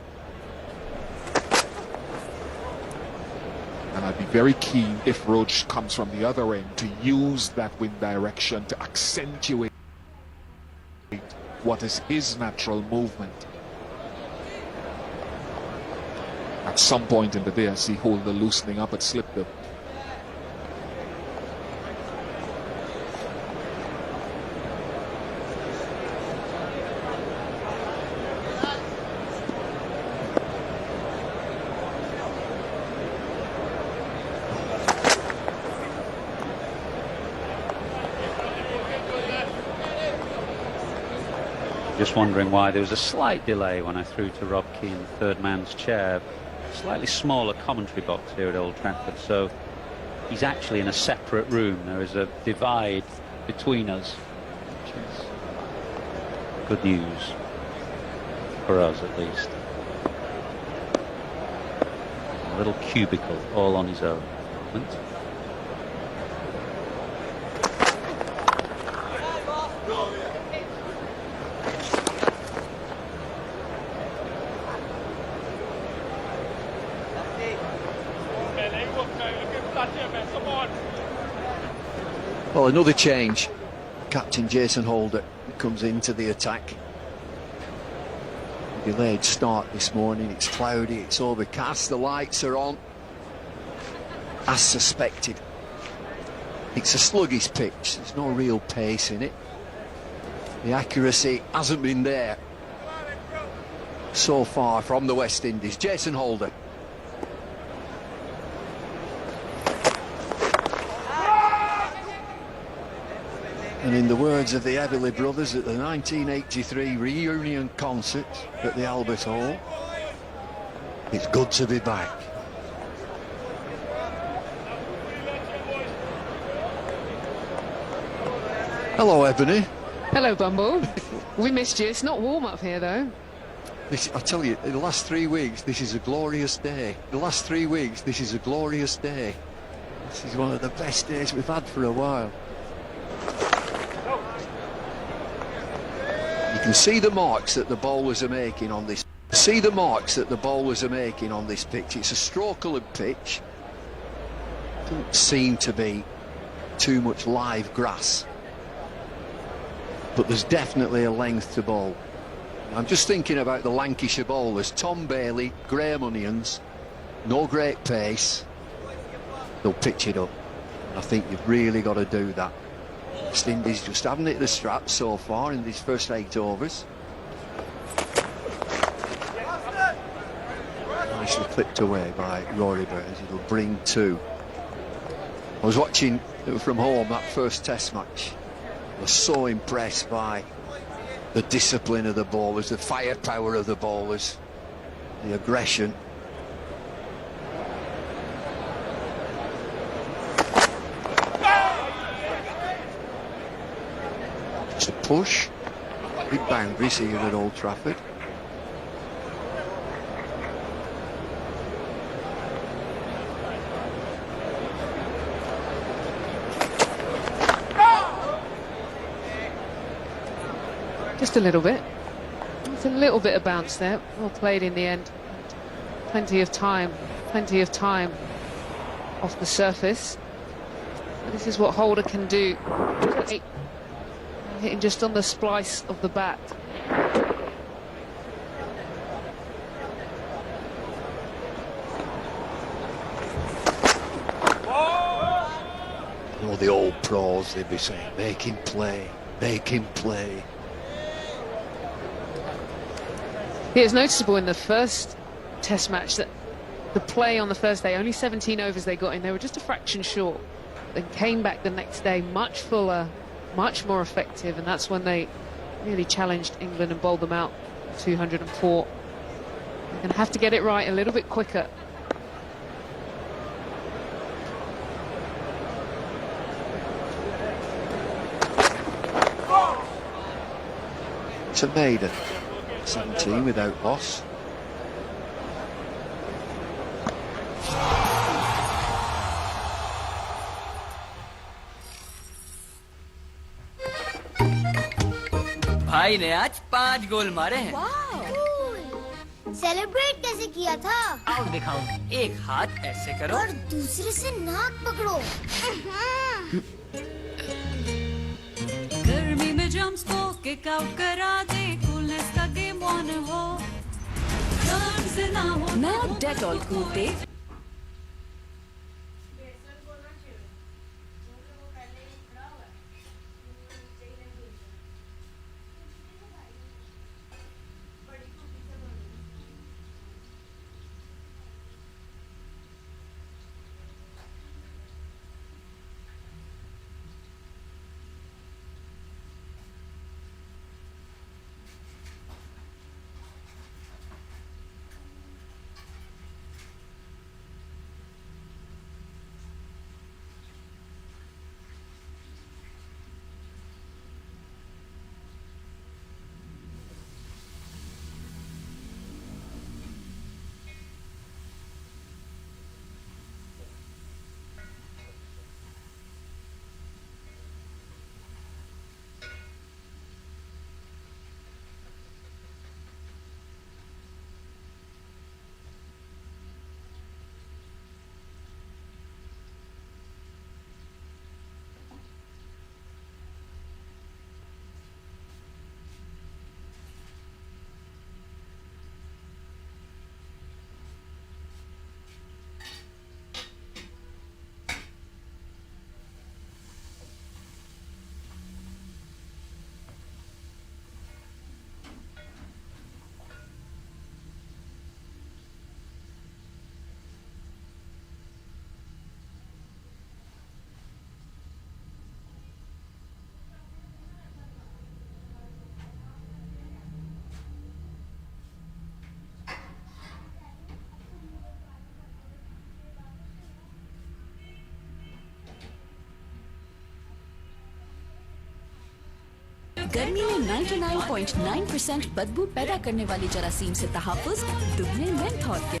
And I'd be very keen, if Roach comes from the other end, to use that wind direction to accentuate what is his natural movement. At some point in the day, I see Holder loosening up at slip them. Just wondering why there was a slight delay when I threw to Rob Keane, third man's chair. Slightly smaller commentary box here at Old Trafford, so he's actually in a separate room. There is a divide between us, which is good news for us at least. A little cubicle all on his own at the moment. Well, another change. Captain Jason Holder comes into the attack. Delayed start this morning. It's cloudy, it's overcast, the lights are on. As suspected. It's a sluggish pitch, there's no real pace in it. The accuracy hasn't been there so far from the West Indies. Jason Holder. And in the words of the Everly brothers at the 1983 reunion concert at the Albert Hall, it's good to be back. Hello, Ebony. Hello, Bumble. We missed you. It's not warm up here, though. I tell you, in the last 3 weeks, this is a glorious day. The last 3 weeks, this is a glorious day. This is one of the best days we've had for a while. You can see the marks that the bowlers are making on this. See the marks that the bowlers are making on this pitch. It's a straw-coloured pitch. Doesn't seem to be too much live grass, but there's definitely a length to bowl. I'm just thinking about the Lancashire bowlers. Tom Bailey, Graham Onions, no great pace. They'll pitch it up. And I think you've really got to do that. West Indies just haven't hit the straps so far in these first 8 overs. Nicely clipped away by Rory Burns. It'll bring 2. I was watching from home that first Test match. I was so impressed by the discipline of the bowlers, the firepower of the bowlers, the aggression. Just a push. Big boundaries here at Old Trafford. Just a little bit. It's a little bit of bounce there. Well played in the end. Plenty of time off the surface. This is what Holder can do. Hitting just on the splice of the bat. All the old pros, they'd be saying, make him play, make him play. It was noticeable in the first Test match that the play on the first day, only 17 overs they got in, they were just a fraction short. Then came back the next day much fuller, much more effective, and that's when they really challenged England and bowled them out 204. They're going to have to get it right a little bit quicker. It's a maiden. 17 without loss. भाई ने आज 5 गोल मारे हैं। Celebrate कैसे किया था? आओ दिखाऊं। एक हाथ ऐसे करो और दूसरे से नाक पकड़ो। गर्मी में जंप स्पोर्ट्स के टेक आउट करा दे कूलनेस का गेम ऑन हो नया डेटॉल कूल टेक गर्मी में 99.9% बदबू पैदा करने वाली जरासीम से तहफ्फुज़ दुगने मेंथॉल के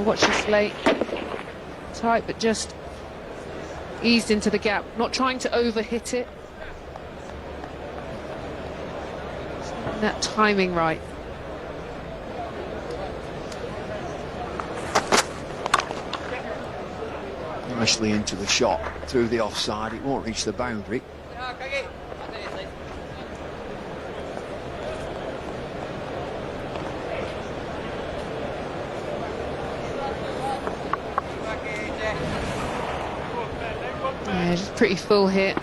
Watch this late. Tight, but just eased into the gap. Not trying to overhit it. Getting that timing right. Nicely into the shot through the offside. It won't reach the boundary. Yeah, just pretty full hit.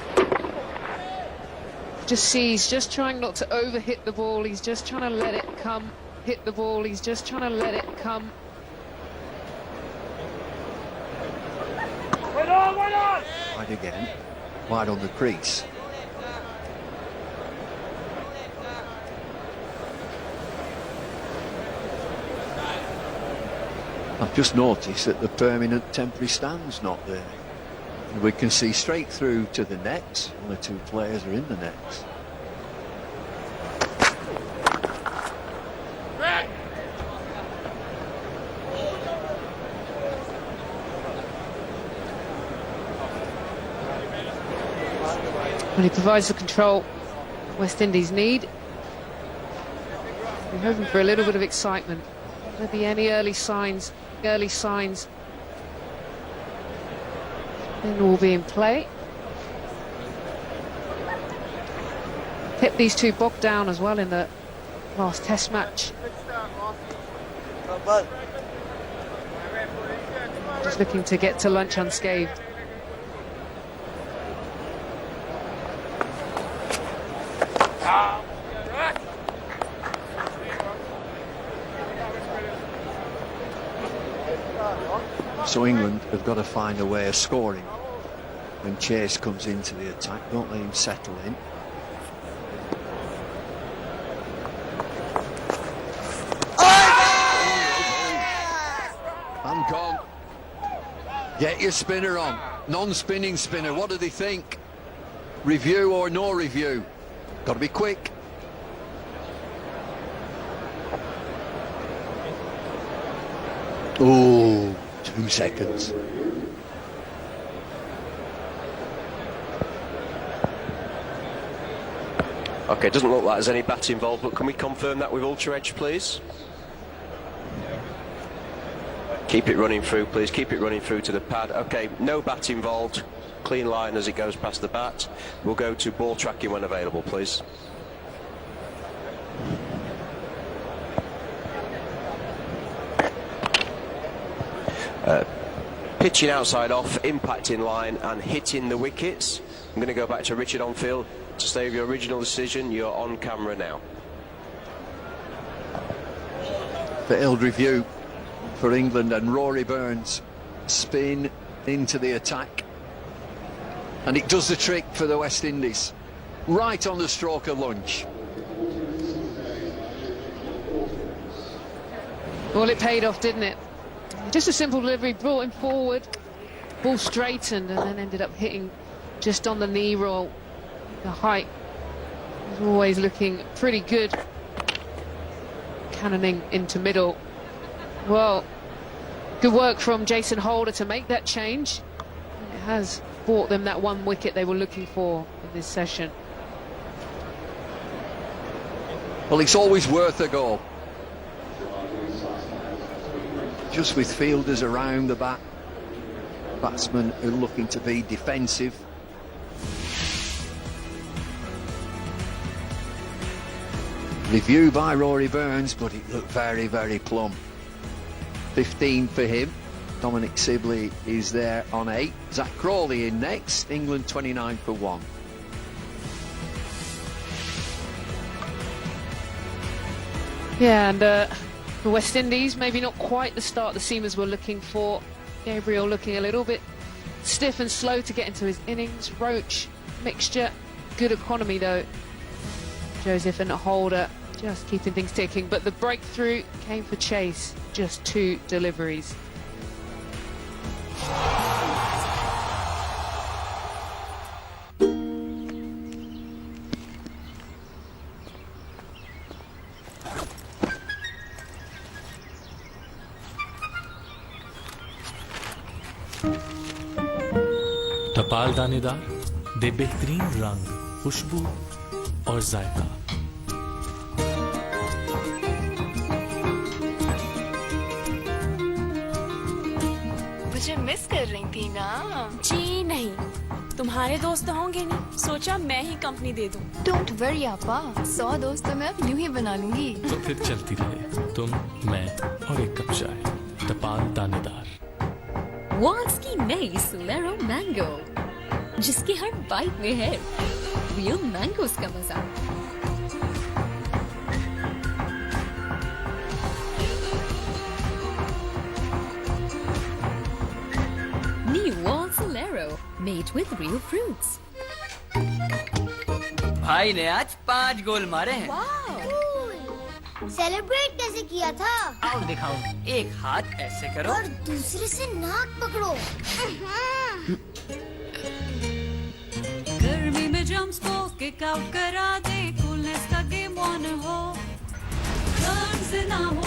Just sees, just trying not to overhit the ball. He's just trying to let it come. Hit the ball. He's just trying to let it come. Wide again. Wide on the crease. I've just noticed that the permanent temporary stand's not there. And we can see straight through to the nets. One or two players are in the nets. When he provides the control West Indies need. We're hoping for a little bit of excitement. Will there be any early signs? Then we'll be in play. Hit these two bogged down as well in the last test match. Just looking to get to lunch unscathed. So England have got to find a way of scoring when Chase comes into the attack. Don't let him settle in. And gone. Get your spinner on. Non-spinning spinner. What do they think? Review or no review? Got to be quick. Oh, 2 seconds. Okay, doesn't look like there's any bat involved, but can we confirm that with Ultra Edge, please? Keep it running through, please. Keep it running through to the pad. Okay, no bat involved. Clean line as it goes past the bat. We'll go to ball tracking when available, please. Pitching outside off, impacting line and hitting the wickets. I'm going to go back to Richard on field to stay with your original decision. You're on camera now. Failed review for England, and Rory Burns spin into the attack, and it does the trick for the West Indies right on the stroke of lunch. Well, it paid off, didn't it? Just a simple delivery, brought him forward, ball straightened, and then ended up hitting just on the knee roll. The height was always looking pretty good. Cannoning into middle. Well, good work from Jason Holder to make that change. It has bought them that 1 wicket they were looking for in this session. Well, it's always worth a goal. Just with fielders around the bat, batsmen are looking to be defensive. Review by Rory Burns, but it looked very, very plumb. 15 for him. Dominic Sibley is there on 8. Zach Crawley in next. England 29 for 1. Yeah, and the West Indies, maybe not quite the start the seamers were looking for. Gabriel looking a little bit stiff and slow to get into his innings. Roach, mixture, good economy though. Joseph and Holder just keeping things ticking, but the breakthrough came for Chase. Just 2 deliveries. टपाल दानेदार दे बेहतरीन रंग, खुशबू और जायका। मुझे miss कर रही थी ना? जी नहीं, तुम्हारे दोस्त होंगे नहीं, सोचा मैं ही कंपनी दे दूं। Don't worry आपा, 100 दोस्त तो मैं अब यूं ही बना लूंगी। तो फिर चलती रहे तुम, मैं और एक कप चाय। टपाल दानेदार। वॉल्स की नई सोलेरो मैंगो, जिसके हर बाइट में है रियल मैंगोस का मजा। New Wall's Solero, made with real fruits. भाई ने आज 5 गोल मारे हैं। सेलिब्रेट कैसे किया था? आओ दिखाऊं। एक हाथ ऐसे करो और दूसरे से नाक पकड़ो। गर्मी में जंप्स को किक आउट करा दे, कूलनेस का गेम ऑन हो।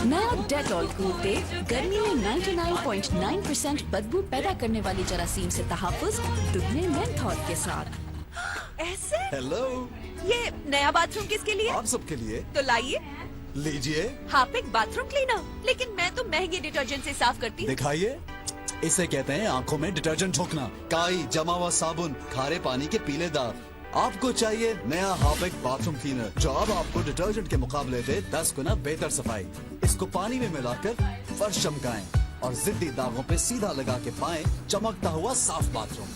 नया डेटॉल कूल तेल गर्मी में 99.9% बदबू पैदा करने वाली जरासीम से तहफ्फुज दुगने मेंथॉल के साथ। ऐसे? हेलो। ये नया बाथरूम किसके लिए? आप सबके लिए। तो लाइए। लीजिए। हार्पिक बाथरूम क्लीनर, लेकिन मैं तो महंगे डिटर्जेंट से साफ करती हूँ। दिखाइए। इसे कहते हैं आंखों में डिटर्जेंट ठोकना। काई, जमा हुआ साबुन, खारे पानी के पीले दाग। आपको चाहिए नया हार्पिक बाथरूम क्लीनर, जो अब आपको डिटर्जेंट के मुकाबले दे 10 गुना बेहतर सफाई। इसको पानी में मिलाकर फर्श चमकाएं और जिद्दी दागों पे सीधा लगा के पाएं चमकता हुआ साफ बाथरूम।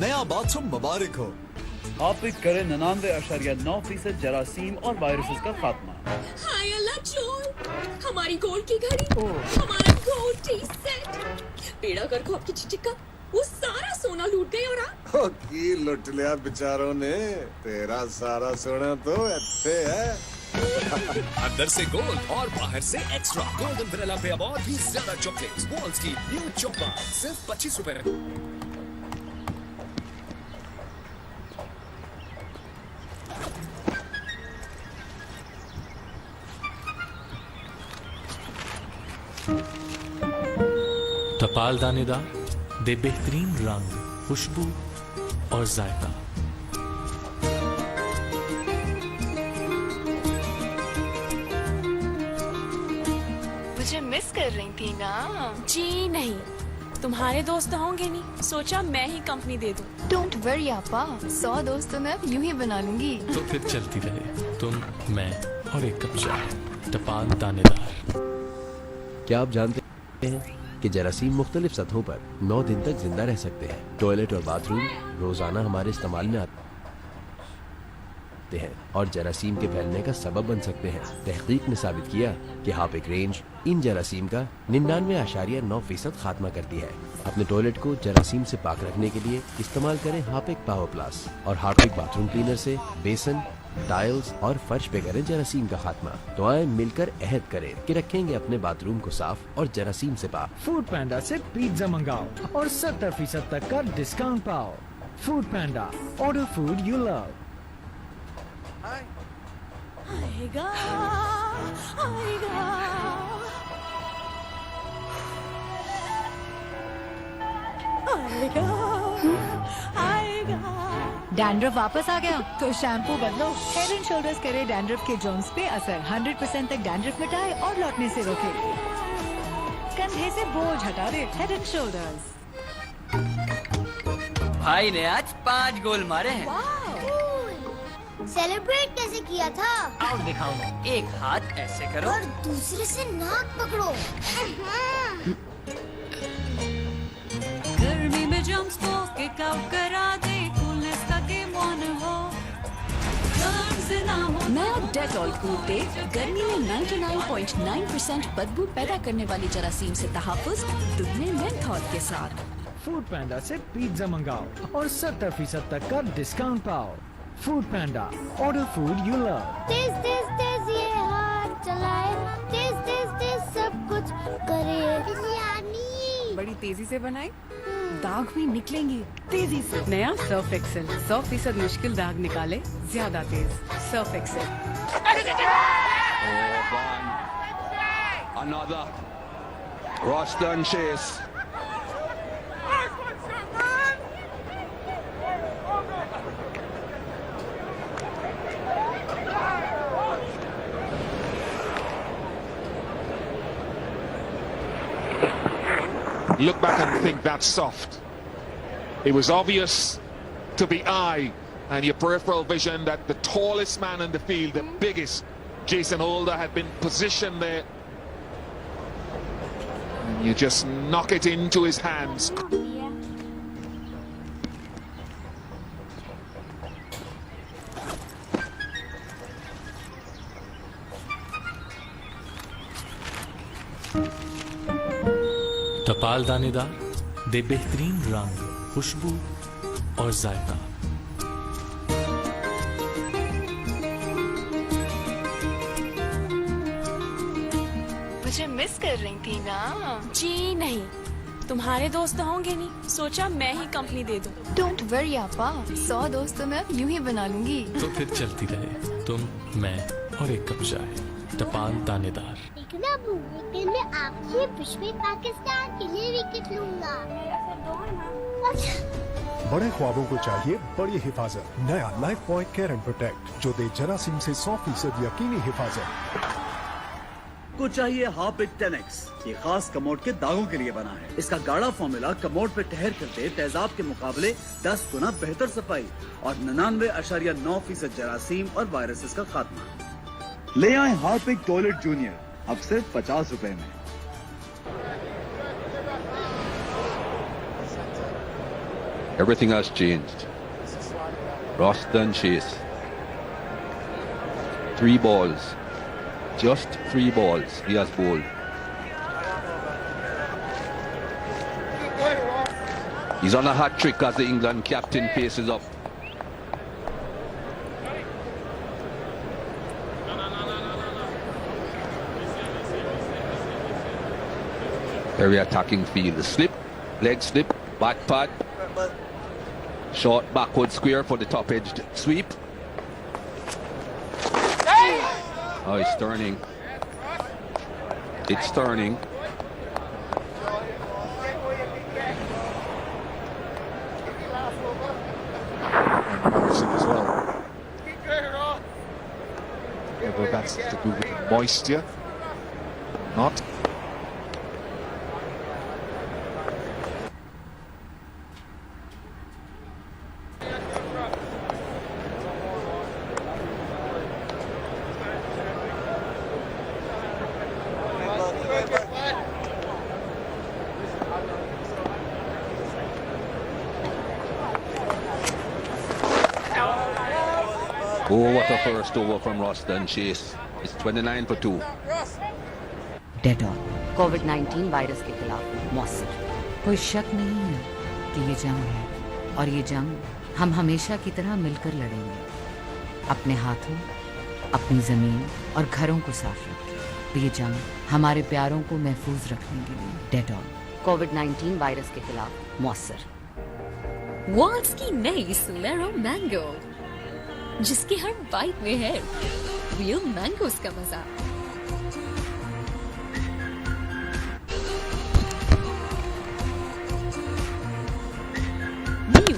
नया बाथरूम मुबारक हो। हार्पिक करे 99.9% जरासीम और वायरसेस का खात्मा। हाय अल्लाह चोर, हमारी गोल्ड की घड़ी, हमारा गोल्ड टी सेट, बेड़ा कर खौफ की चिचिका, वो सारा सोना लूट गए और आप की लुट लिया बेचारों ने, तेरा सारा सोना तो अच्छे है। अंदर से गोल्ड और बाहर से एक्स्ट्रा गोल्डन वैनिला पे अब और भी ज्यादा चॉकलेट्स। वॉल्स की न्यू चॉकबार सिर्फ 25 रुपए। टपाल दानेदार दे बेहतरीन रंग, खुशबू और जायका। मुझे मिस कर रही थी ना? जी नहीं, तुम्हारे दोस्त होंगे नहीं, सोचा मैं ही कंपनी दे दूं। डोंट वरी आपा, 100 दोस्त तो मैं अब यूं ही बना लूंगी। तो फिर चलती रहे तुम, मैं और एक कप चाय। टपाल दानेदार। क्या आप जानते हैं कि जरासीम मुख्तलिफ सतहों पर 9 दिन तक जिंदा रह सकते हैं। टॉयलेट और बाथरूम रोजाना हमारे इस्तेमाल में आते हैं और जरासीम के फैलने का सबब बन सकते हैं। तहकीक ने साबित किया कि हार्पिक रेंज इन जरासीम का 99.9% खात्मा करती है। अपने टॉयलेट को जरासीम से पाक रखने के लिए इस्तेमाल करें हार्पिक पावर प्लस और हार्पिक बाथरूम क्लीनर से बेसन, टाइल्स और फर्श पे करें जरासीम का खात्मा। तो आए मिलकर अहद करें कि रखेंगे अपने बाथरूम को साफ और जरासीम से पाक। फूड पैंडा से पिज्जा मंगाओ और 70% तक का डिस्काउंट पाओ। Foodpanda, order food you love. आएगा आएगा आएगा आएगा। डैंड्रफ वापस आ गया तो शैम्पू बदलो। हेड एंड शोल्डर्स करे डैंड्रफ के जॉन्स पे असर, 100% तक डैंड्रफ मिटाए और लौटने से रोके। कंधे से बोझ हटा दे, हेड एंड शोल्डर्स। भाई ने आज 5 गोल मारे हैं। सेलिब्रेट कैसे किया था? आओ दिखाऊं। एक हाथ ऐसे करो और दूसरे से नाक पकड़ो। गर्मी में जंप्स को किक आउट करा दे, कूलनेस का गेम ऑन हो। नया डेटॉल कूल तेल गर्मी में 99.9% बदबू पैदा करने वाली जरासीम से तहफ़्फ़ुज़ दुगने मेंथॉल के साथ। फूड पैंडा से पिज्जा मंगाओ और 70% तक का डिस्काउंट पाओ। Foodpanda, order food you love. तेज तेज तेज ये हाथ चलाए, तेज तेज तेज सब कुछ करे। बड़ी तेजी से बनाए, दाग भी निकलेंगे तेजी से। नया सर्फ एक्सेल 100% मुश्किल दाग निकाले ज्यादा तेज। Surf Excel. Another Roston chase. Look back and think that's soft. It was obvious to the eye and your peripheral vision that the tallest man in the field, the biggest, Jason Holder, had been positioned there. And you just knock it into his hands. टपाल दानेदार दे बेहतरीन रंग, खुशबू और जायका। मुझे miss कर रही थी ना? जी नहीं, तुम्हारे दोस्त होंगे नहीं, सोचा मैं ही कंपनी दे दूं। डोंट वरी आपा, 100 दोस्त तो मैं अब यूं ही बना लूंगी। तो फिर चलती रहे तुम, मैं और एक कप चाय। टपाल दानेदार। लेकिन मैं आपसे विश्व में पाकिस्तान के लिए विकेट लूंगा। बड़े ख्वाबों को चाहिए बड़ी हिफाजत। नया life point care and protect जो दे जरासीम से 100% यकीनी हिफाजत। को चाहिए हार्पिक 10X। ये खास कमोड के दागों के लिए बना है। इसका गाढ़ा फॉर्मूला कमोड पे ठहर करते तेजाब के मुकाबले 10 गुना बेहतर सफाई और 99.9% जरासीम और वायरसेस का खात्मा। ले आए हार्पिक टॉयलेट जूनियर अब सिर्फ 50 रुपए में। Everything has changed. Roston chase. 3 balls. Just 3 balls. He has bowled. He's on a hat trick as the England captain paces up. Very attacking field. The slip, leg slip, back pad. Short backward square for the top edged sweep. Oh, it's turning. It's turning. As well. Whether that's to do with the moisture or not. Oh, what a first over from Roston Chase. It's 29 for 2. Dead on covid virus के खिलाफ मौसर कोई शक नहीं है कि ये जंग है और ये जंग हम हमेशा की तरह मिलकर लड़ेंगे अपने हाथों अपनी जमीन और घरों को साफ रखें ये जंग हमारे प्यारों को महफूज रखने के लिए डेड ऑन कोविड-19 वायरस के खिलाफ मौसर वॉल्स की नई सोलेरो मैंगो जिसके हर बाइट में है रियल मैंगोस का मजा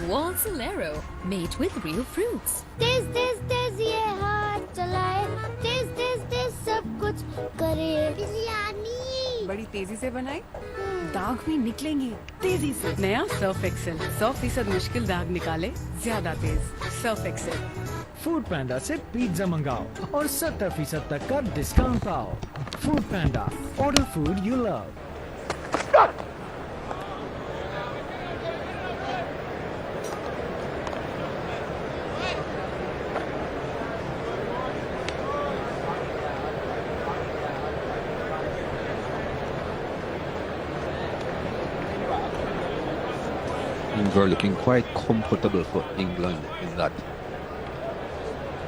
Wall Solero, made with real fruits. तेज ये हाथ चलाए तेज सब कुछ करे बिरयानी बड़ी तेजी से बनाई दाग भी निकलेंगे तेजी से नया सर्फ एक्सेल 100% मुश्किल दाग निकाले ज्यादा तेज सर्फ एक्सेल फूड पैंडा से पिज्जा मंगाओ और 70% तक का डिस्काउंट पाओ Foodpanda order food you love Things are looking quite comfortable for England in that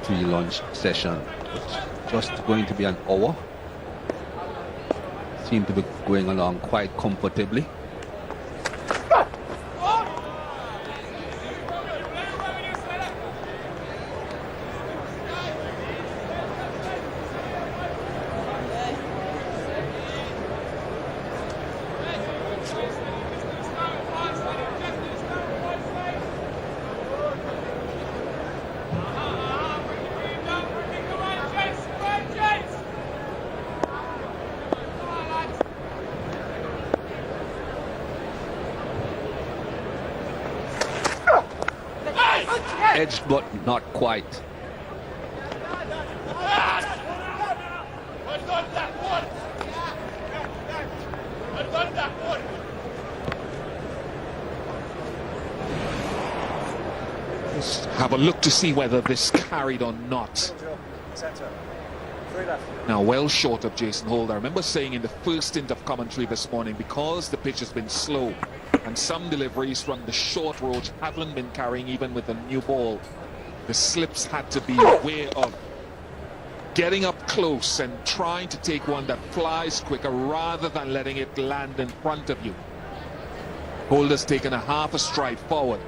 pre-lunch session. It's just going to be an hour. Seem to be going along quite comfortably. Edged but not quite. Let's have a look to see whether this carried or not. Now, well short of Jason Holt. I remember saying in the first stint of commentary this morning, because the pitch has been slow and some deliveries from the short roach haven't been carrying even with a new ball, the slips had to be aware of getting up close and trying to take one that flies quicker rather than letting it land in front of you. Holt has taken a half a stride forward.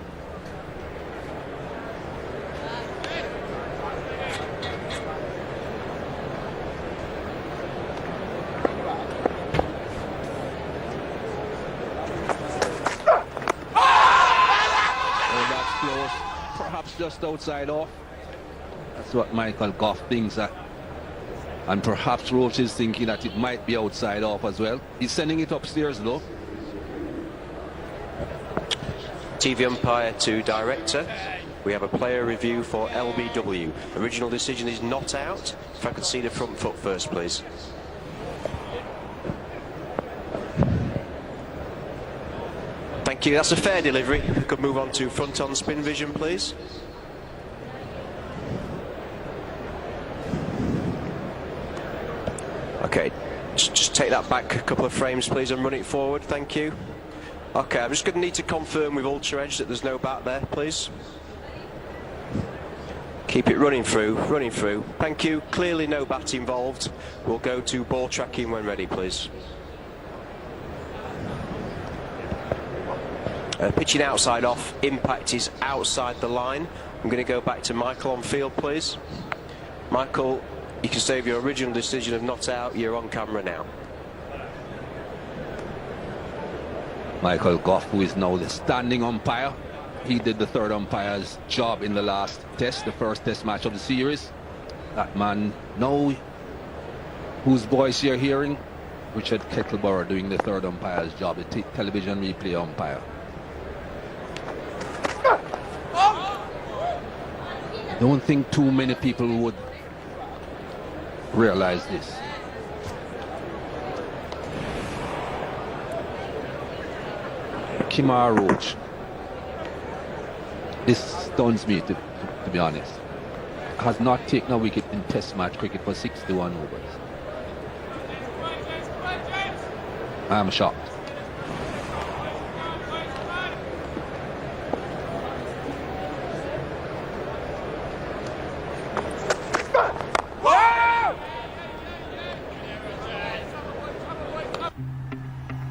Just outside off. That's what Michael Goff thinks that. And perhaps Roach is thinking that it might be outside off as well. He's sending it upstairs though. TV umpire to director. We have a player review for LBW. Original decision is not out. If I could see the front foot first, please. Thank you. That's a fair delivery. We could move on to front on spin vision, please. Okay, just take that back a couple of frames, please, and run it forward. Thank you. Okay, I'm just going to need to confirm with Ultra Edge that there's no bat there, please. Keep it running through, running through. Thank you. Clearly no bat involved. We'll go to ball tracking when ready, please. Pitching outside off, impact is outside the line. I'm going to go back to Michael on field, please. Michael, you can save your original decision of not out. You're on camera now. Michael Goff, who is now the standing umpire. He did the third umpire's job in the last test, the first test match of the series. That man, now, whose voice you're hearing? Richard Kettleborough doing the third umpire's job, the television replay umpire. I don't think too many people would realize this. Kemar Roach. This stuns me, to be honest. Has not taken a wicket in test match cricket for 61 overs. I am shocked.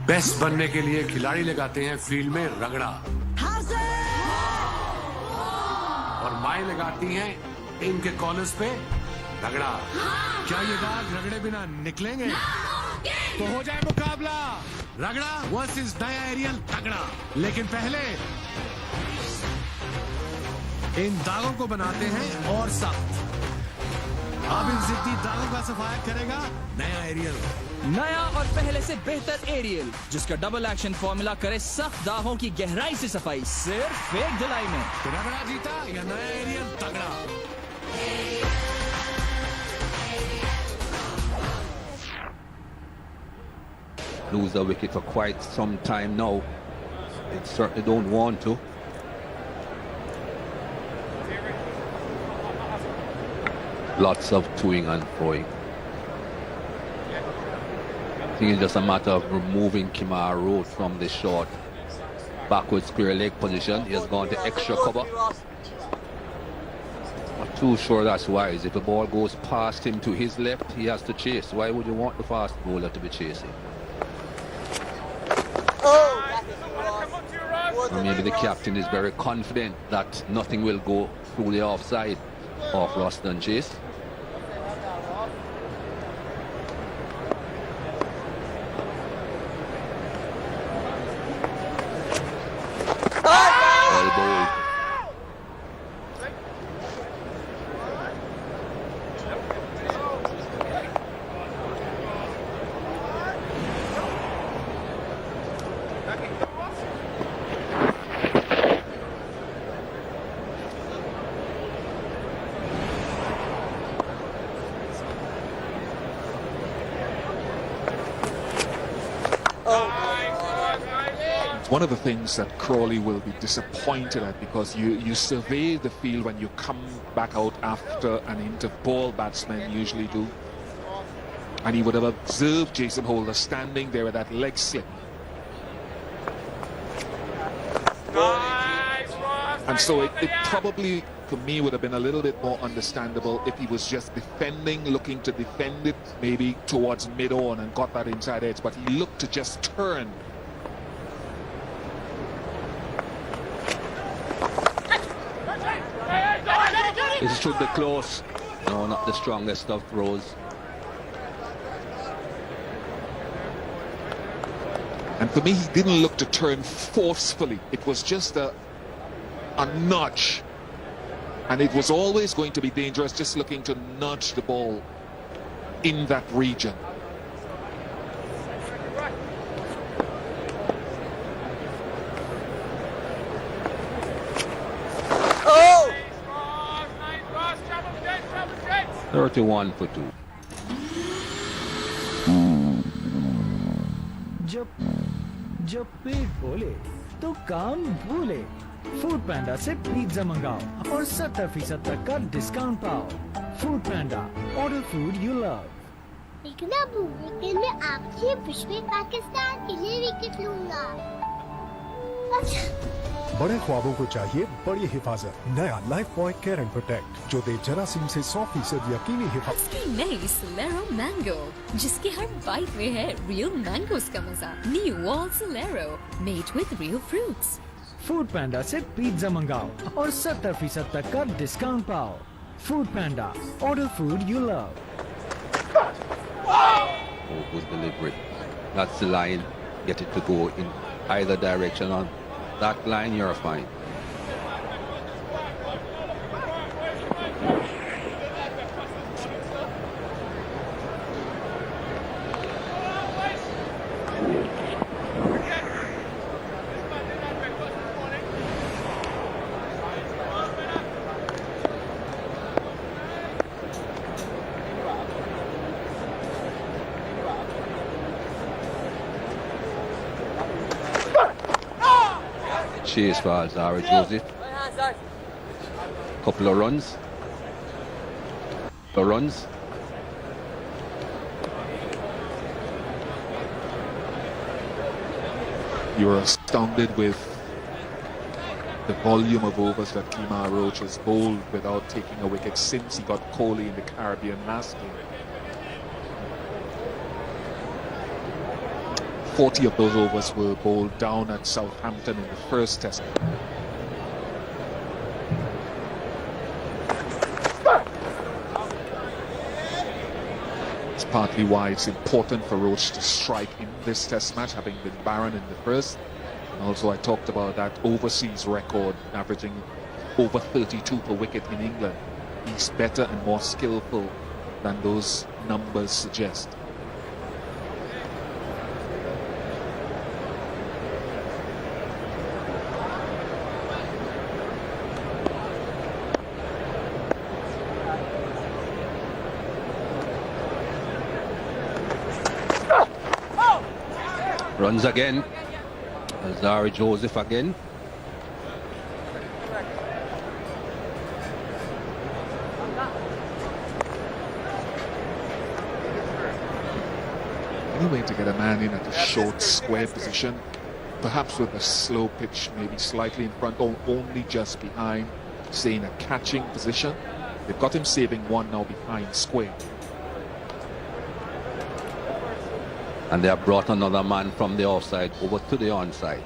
Best बनने के लिए खिलाड़ी लगाते हैं field में रगड़ा और माएं लगाती हैं टीम के कॉलर्स पे रगड़ा। क्या ये दाग रगड़े बिना निकलेंगे? तो हो जाए मुकाबला रगड़ा वर्सेस नया एरियल तगड़ा। लेकिन पहले इन दागों को बनाते हैं और सख्त। अब इन जिद्दी दागों का सफाया करेगा नया एरियल। नया और पहले से बेहतर एरियल, जिसका डबल एक्शन फॉर्मूला करे सख्त दागों की गहराई से सफाई सिर्फ एक धुलाई में। तो रगड़ा जीता या नया एरियल तगड़ा। Lose the wicket for quite some time now. They certainly don't want to. Lots of toing and froing. I think it's just a matter of removing Kemar Roach from the short backward square leg position. He has gone to extra cover. Not too sure that's wise. If the ball goes past him to his left, he has to chase. Why would you want the fast bowler to be chasing? Or maybe the captain is very confident that nothing will go through the offside of Roston Chase. One of the things that Crawley will be disappointed at, because you survey the field when you come back out after an inter-ball, batsmen usually do, and he would have observed Jason Holder standing there with that leg slip. And so it probably, for me, would have been a little bit more understandable if he was just defending, looking to defend it maybe towards mid-on and got that inside edge, but he looked to just turn. This should be close. No, not the strongest of throws. And for me, he didn't look to turn forcefully. It was just a nudge. And it was always going to be dangerous, just looking to nudge the ball in that region. Oh! 31 for 2. जब पेट बोले तो काम भूले। Food पैंडा से pizza मंगाओ और 70% तक का डिस्काउंट पाओ। Foodpanda, order food you love. लेकिन अब वीकेंड में आखिरी विश्व में पाकिस्तान के लिए विकेट लूंगा। बड़े ख्वाबों को चाहिए बड़ी हिफाजत। नया life point care and protect जो दे जरासीम से 100% यकीनी हिफाजत। नई Solero मैंगो जिसके हर बाइट में है रियल मैंगोस का मजा। New all Solero made with real fruits. Foodpanda से पिज्जा मंगाओ और 70% तक का डिस्काउंट पाओ। Foodpanda, order food you love. Oh, good delivery. That's the line. Get it to go in either direction. On that line, you're fine. Chase for Alzarri Joseph. Couple of runs. You're astounded with the volume of overs that Kemar Roach has bowled without taking a wicket since he got Kohli in the Caribbean last game. 40 of those overs were bowled down at Southampton in the first test. It's partly why it's important for Roach to strike in this test match, having been barren in the first. And also I talked about that overseas record, averaging over 32 per wicket in England. He's better and more skillful than those numbers suggest. Runs again. Alzarri Joseph again. Any way to get a man in at a short square position, perhaps with a slow pitch, maybe slightly in front or only just behind, say in a catching position. They've got him saving one now behind square. And they have brought another man from the offside over to the onside.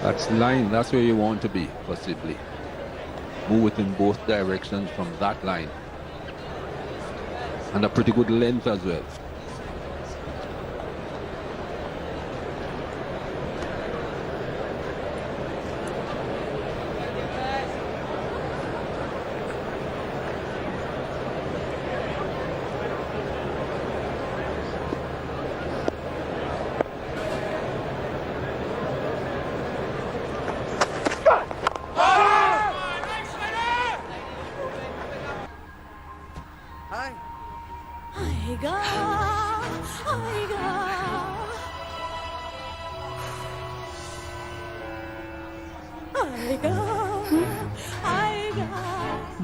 That's line, that's where you want to be, possibly. Move it in both directions from that line. And a pretty good length as well.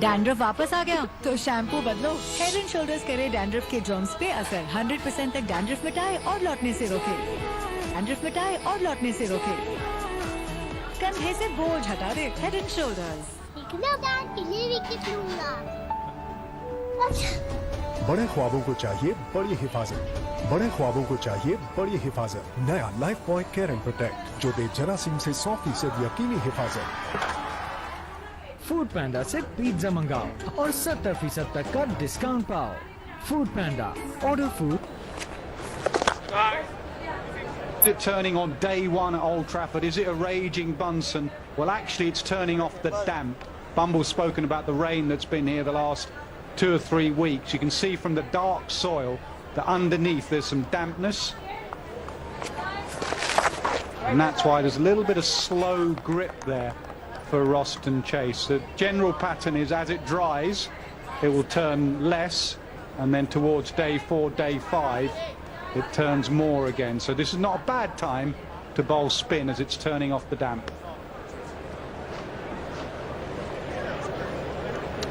Dandruff वापस आ गया तो shampoo बदलो। Head and shoulders करे dandruff के Johns पे असर। 100% तक dandruff मिटाए और लौटने से रोके। डैंड्रफ मिटाए और लौटने से रोके। कंधे से बोझ हटा दे। Head and shoulders. बड़े ख्वाबों को चाहिए बड़ी हिफाजत। बड़े ख्वाबों को चाहिए बड़ी हिफाजत। नया life point care and protect जो दे जरासीम से 100% यकीनी हिफाजत। फूड पैंडा से पिज्जा मंगाओ और 70% तक का डिस्काउंट पाओ। Foodpanda, order food. Is it turning on day one at Old Trafford? Is it a raging Bunsen? Well, actually, it's turning off the damp. Bumble's spoken about the rain that's been here the last 2 or 3 weeks. You can see from the dark soil that underneath there's some dampness. And that's why there's a little bit of slow grip there for Roston Chase. The general pattern is as it dries, it will turn less, and then towards day 4, day 5, it turns more again. So this is not a bad time to bowl spin as it's turning off the damp.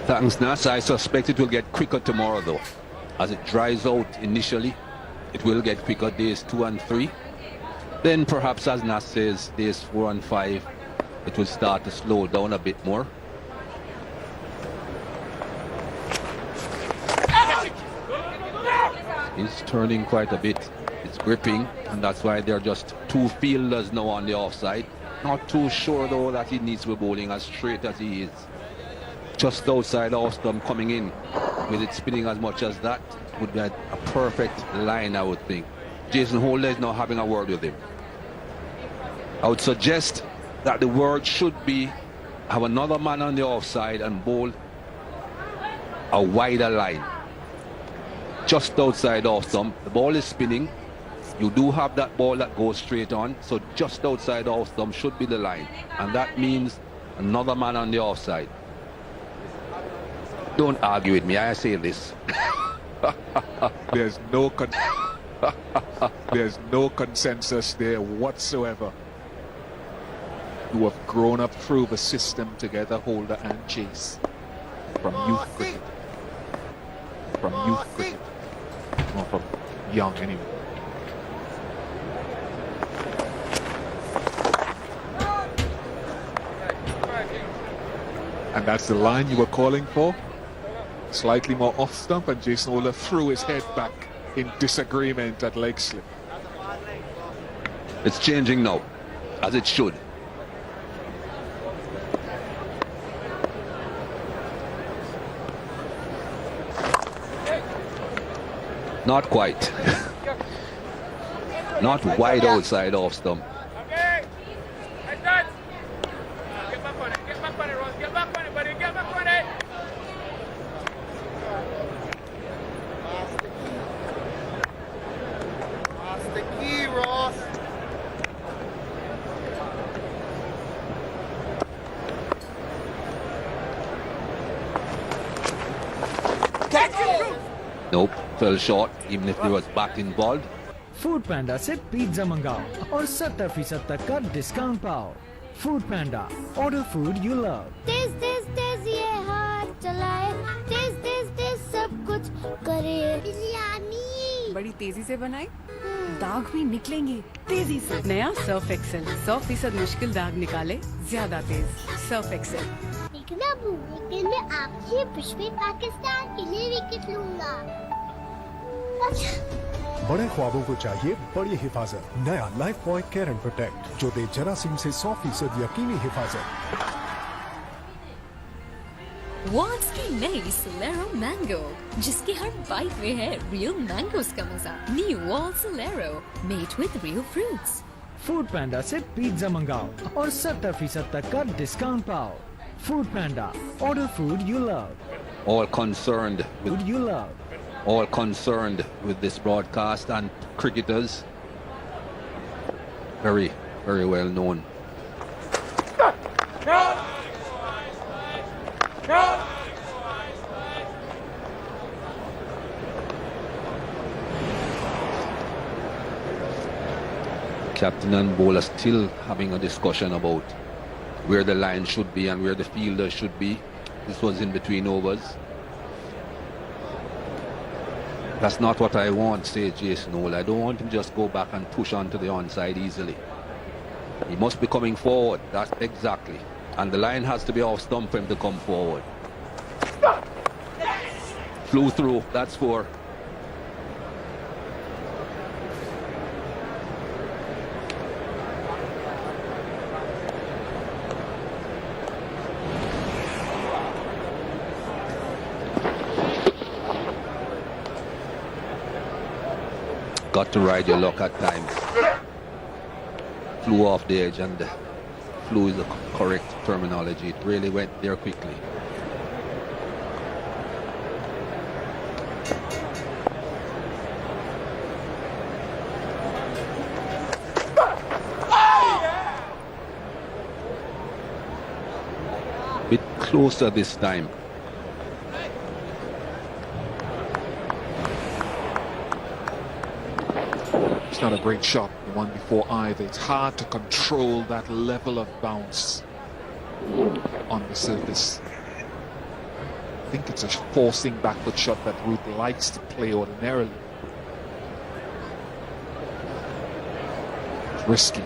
Thanks, Nas. I suspect it will get quicker tomorrow, though. As it dries out initially, it will get quicker days 2 and 3. Then perhaps, as Nas says, days 4 and 5, it will start to slow down a bit more. It's turning quite a bit. It's gripping, and that's why there are just 2 fielders now on the offside. Not too sure, though, that he needs to be bowling as straight as he is. Just outside off stump coming in with it spinning as much as that would be a perfect line, I would think. Jason Holder is now having a word with him. I would suggest that the word should be have another man on the offside and bowl a wider line. Just outside off stump, the ball is spinning. You do have that ball that goes straight on, so just outside off stump should be the line, and that means another man on the offside. Don't argue with me, I say this. There's no consensus there whatsoever. You have grown up through the system together, Holder and Chase. From youth cricket. From youth cricket. Or from young anyway. And that's the line you were calling for? Slightly more off stump, and Jason Holder threw his head back in disagreement at leg slip. It's changing now, as it should. Not quite. Not wide outside off stump. Nope, fell short, even if there was bat involved. Foodpanda से pizza मंगाओ और 70% तक का discount पाओ. Foodpanda, order food you love. तेज तेज तेज ये हाथ चलाए, तेज तेज तेज सब कुछ करे. बिरयानी बड़ी तेजी से बनाई, दाग भी निकलेंगे तेजी से. नया सर्फ एक्सेल 100% मुश्किल दाग निकाले ज्यादा तेज. Surf Excel. लेकिन मैं आपसे विश्व पाकिस्तान के लिए विकेट लूंगा. बड़े ख्वाबों को चाहिए बड़ी हिफाजत. नया life boy care and protect जो दे जरासीम से 100% यकीनी हिफाजत. वॉल्स की नई सोलेरो मैंगो, जिसके हर बाइट में है रियल मैंगोस का मजा. New Wall's Solero made with real fruits. Foodpanda से पिज्जा मंगाओ और 70% तक का डिस्काउंट पाओ. Foodpanda, order food you love. All concerned with you love. All concerned with this broadcast and cricketers, very, very well known. Captain and bowler still having a discussion about where the line should be and where the fielders should be. This was in between overs. That's not what I want, says Jason Holder. I don't want him to just go back and push onto the onside easily. He must be coming forward. That's exactly. And the line has to be off stump for him to come forward. Flew through. That's 4. Got to ride your luck at times. Flew off the edge, and flew is the correct terminology. It really went there quickly. Bit closer this time. It's not a great shot, the one before either. It's hard to control that level of bounce on the surface. I think it's a forcing backward shot that Ruth likes to play ordinarily. It's risky.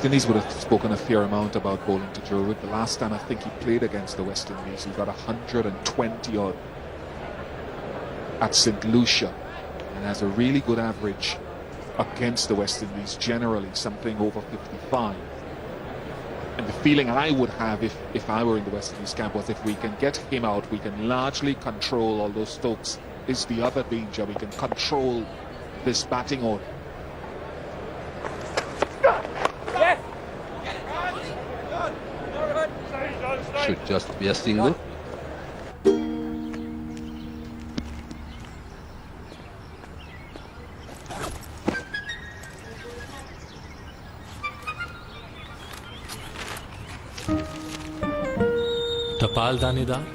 Indies would have spoken a fair amount about bowling to Joe Root. The last time I think he played against the West Indies, he got 120 odd at St. Lucia and has a really good average against the West Indies, generally something over 55. And the feeling I would have if I were in the West Indies camp was if we can get him out, we can largely control, although Stokes is the other danger, we can control this batting order. Should just be a single. टपाल दानेदार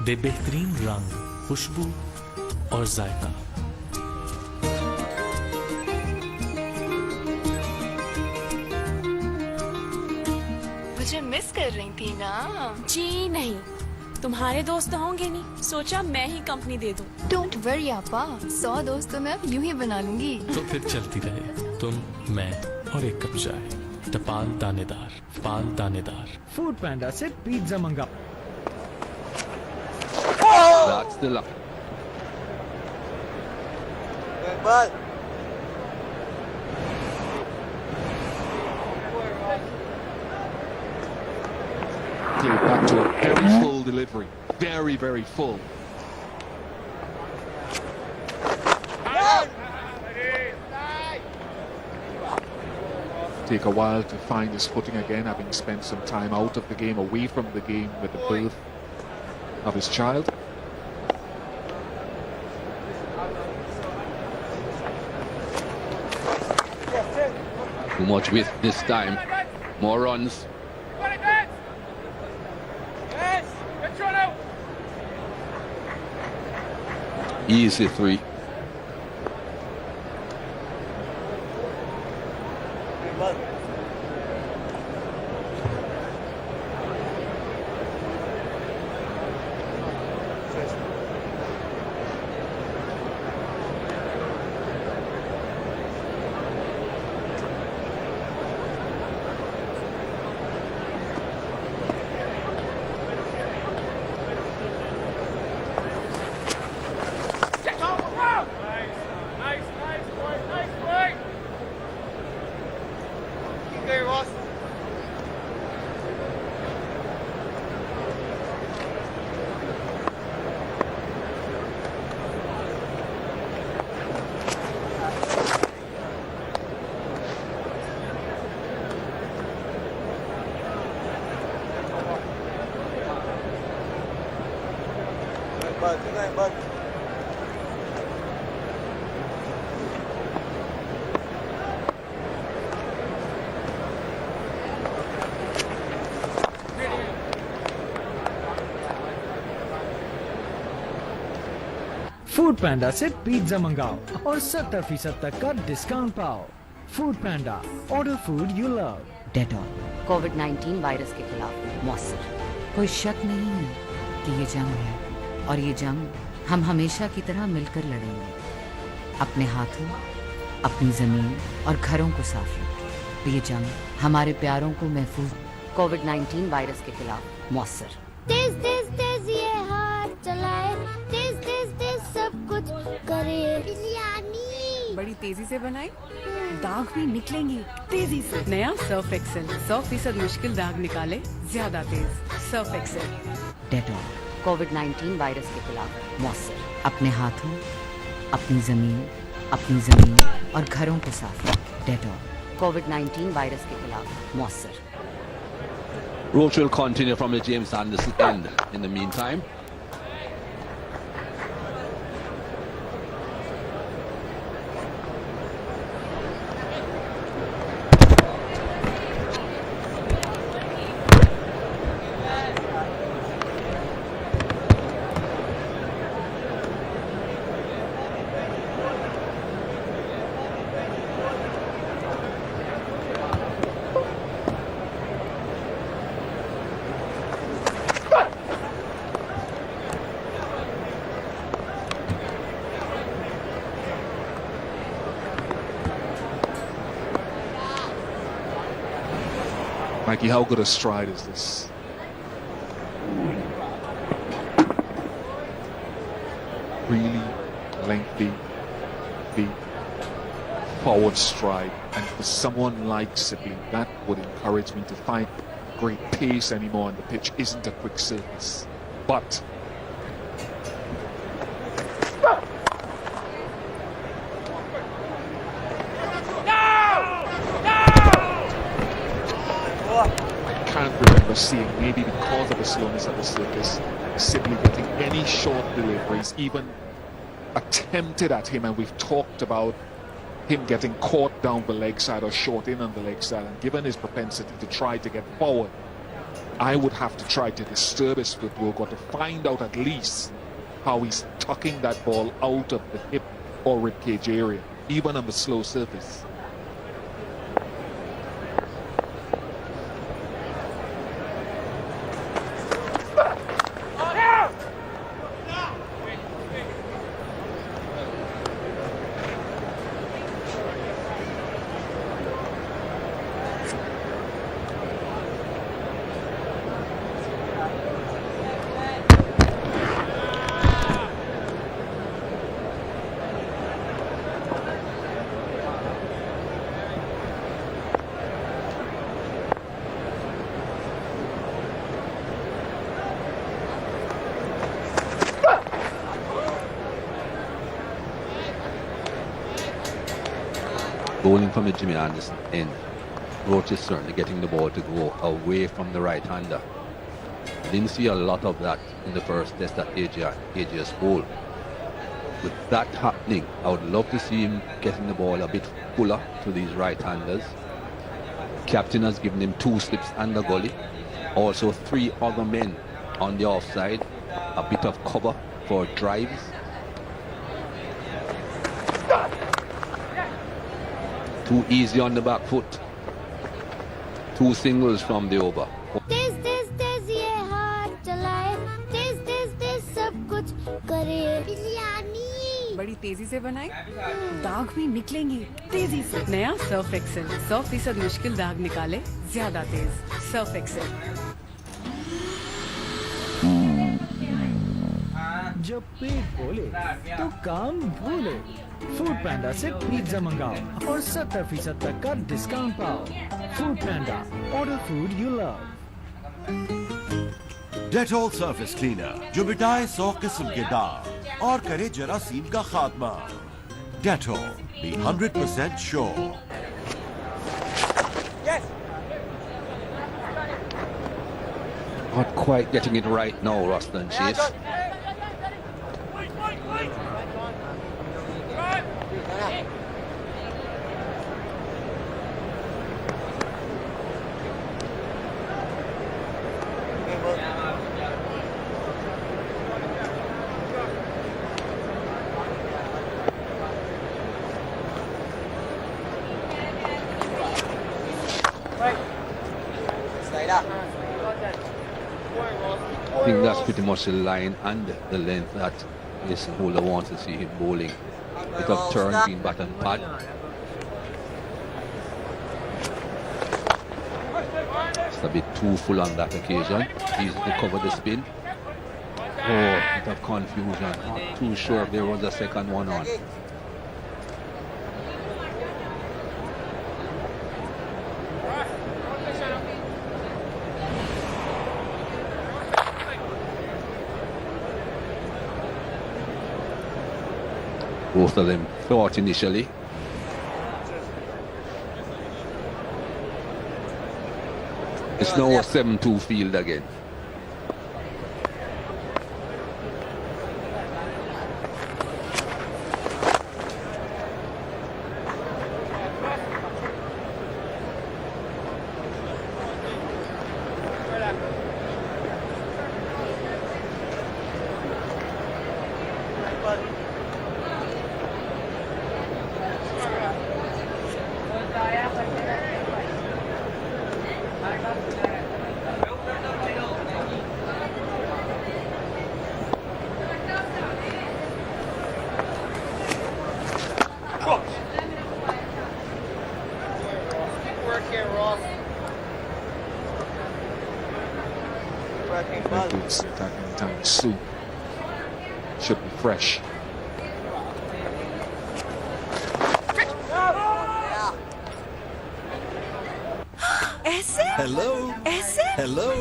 दे बेहतरीन रंग, खुशबू और जायका। मुझे miss कर रही थी ना? जी नहीं, तुम्हारे दोस्त होंगे नहीं, सोचा मैं ही कंपनी दे दूं। डोंट वरी आपा, 100 दोस्त तो मैं अब यूं ही बना लूंगी। तो फिर चलती रहे तुम, मैं और एक कप चाय। टपाल दानेदार, पाल दानेदार। फूड पैंडा से पिज्जा मंगा। That's the luck. Back to a very full delivery. Very, very full. Take a while to find his footing again, having spent some time out of the game, away from the game with the birth of his child. Too much width this time. More runs. Easy 3. Food पैंडा से pizza मंगाओ और 70% तक का discount पाओ। Foodpanda, order food you love. Dettol कोविड-19 virus के खिलाफ मौसर। कोई शक नहीं है कि ये जंग है और ये जंग हम हमेशा की तरह मिलकर लड़ेंगे। अपने हाथों, अपनी जमीन और घरों को साफ रखें। ये जंग हमारे प्यारों को महफूज। कोविड-19 वायरस के खिलाफ मौसर। तेज तेज तेज ये हाथ चलाए, तेज तेज तेज सब कुछ तेजी से बनाई, दाग भी निकलेंगे तेजी से। नया सर्फ एक्सेल 100% मुश्किल दाग निकाले ज्यादा तेज। Surf Excel. डेटॉल कोविड-19 वायरस के खिलाफ मौसर। अपने हाथों, अपनी जमीन और घरों को साफ रखें। डेटॉल कोविड-19 वायरस के खिलाफ मौसर। Roach will continue from the James Anderson end in the meantime. Mikey, how good a stride is this? Really lengthy, deep, forward stride. And for someone like Sibley, that would encourage me to find great pace anymore, and the pitch isn't a quick surface. But seeing, maybe because of the slowness of the surface, Sibley getting any short deliveries, even attempted at him, and we've talked about him getting caught down the leg side or short in on the leg side, and given his propensity to try to get forward, I would have to try to disturb his footwork or to find out at least how he's tucking that ball out of the hip or ribcage area, even on the slow surface. Bowling from the Jimmy Anderson end. Roach is certainly getting the ball to go away from the right-hander. Didn't see a lot of that in the first test at AJS Bowl. With that happening, I would love to see him getting the ball a bit fuller to these right-handers. Captain has given him 2 slips and a gully. Also 3 other men on the offside. A bit of cover for drives. Too easy on the back foot. 2 singles from the over. तेज ये हाथ चलाए, तेज सब कुछ करे। बिरयानी बड़ी तेजी से बनाई, दाग भी निकलेंगे तेजी से। नया सर्फ एक्सेल 100% मुश्किल दाग निकाले ज्यादा तेज। Surf Excel. जब पेट बोले तो काम भूले। फूड पैंडा से पिज्जा मंगाओ और 70% तक का डिस्काउंट पाओ। Foodpanda, order food you love. Dettol surface cleaner जो मिटाए 100 किस्म के दाग और करे जरासीम का खात्मा। Dettol, be 100% sure. Not quite getting it right now, Ruslan Chase. I think that's pretty much the line and the length that this bowler wants to see him bowling. Bit of turn between bat and pad. It's a bit too full on that occasion. Easy to cover the spin. Oh, bit of confusion. Not too sure if there was a second one on. Both of them thought initially. It's now a 7-2 field again. Soup should be fresh. ऐसे? Hello ऐसे? Hello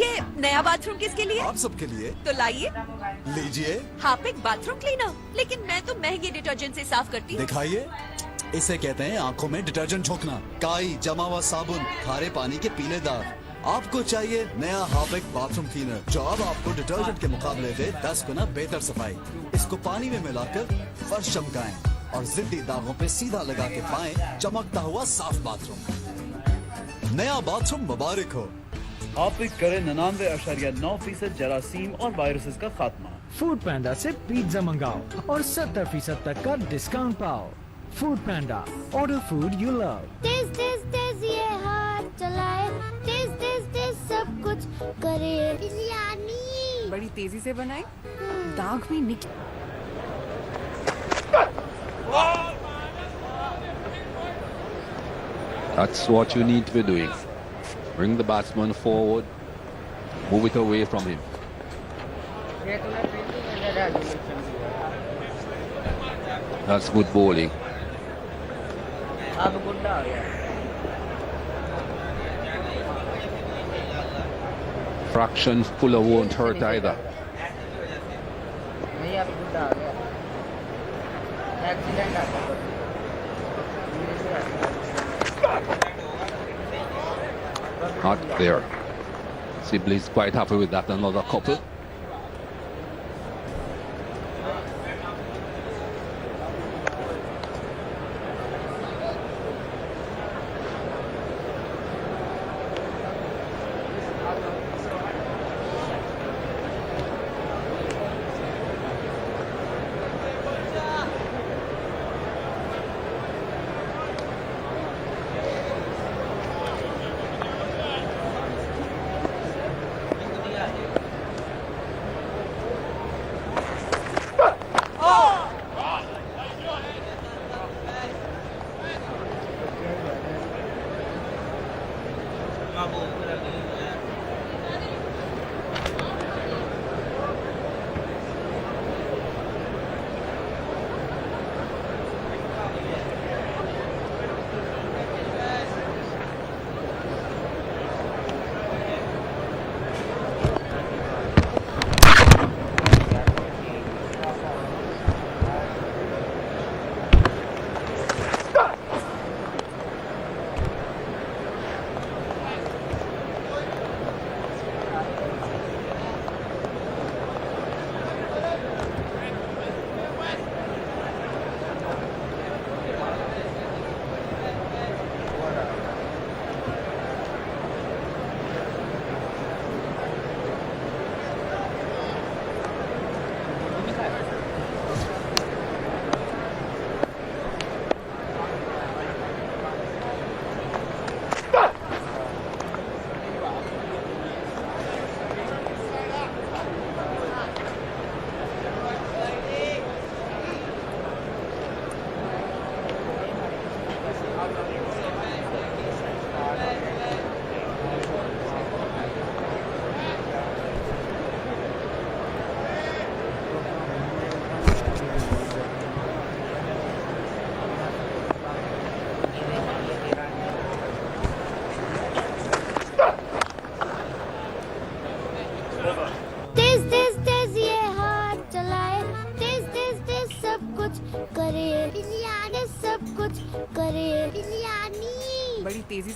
ये नया bathroom किसके लिए? आप सबके लिए। तो लाइए। लीजिए। हार्पिक बाथरूम क्लीनर, लेकिन मैं तो महंगे डिटर्जेंट से साफ करती हूँ। दिखाइए। इसे कहते हैं आंखों में डिटर्जेंट झोंकना। काई, जमा हुआ साबुन, खारे पानी के पीले दाग। आपको चाहिए नया हार्पिक बाथरूम क्लीनर जो अब आपको डिटर्जेंट के मुकाबले दे 10 गुना बेहतर सफाई। इसको पानी में मिलाकर फर्श चमकाएं और जिद्दी दागों पे सीधा लगा के पाएं चमकता हुआ साफ बाथरूम। नया बाथरूम मुबारक हो। हार्पिक करे 99.9% जरासीम और वायरसेस का खात्मा। फूड पैंडा से पिज्जा मंगाओ और 70% तक का डिस्काउंट पाओ। Foodpanda, order food you love. तेज तेज तेज ये हाथ चलाए, तेज तेज तेज सब कुछ करे। बिरयानी बड़ी तेजी से बनाई, दाग भी निकले। That's what you need to be doing. Bring the batsman forward, move it away from him. That's good bowling. Fraction fuller won't hurt either. Not there. Sibley's quite happy with that. Another couple.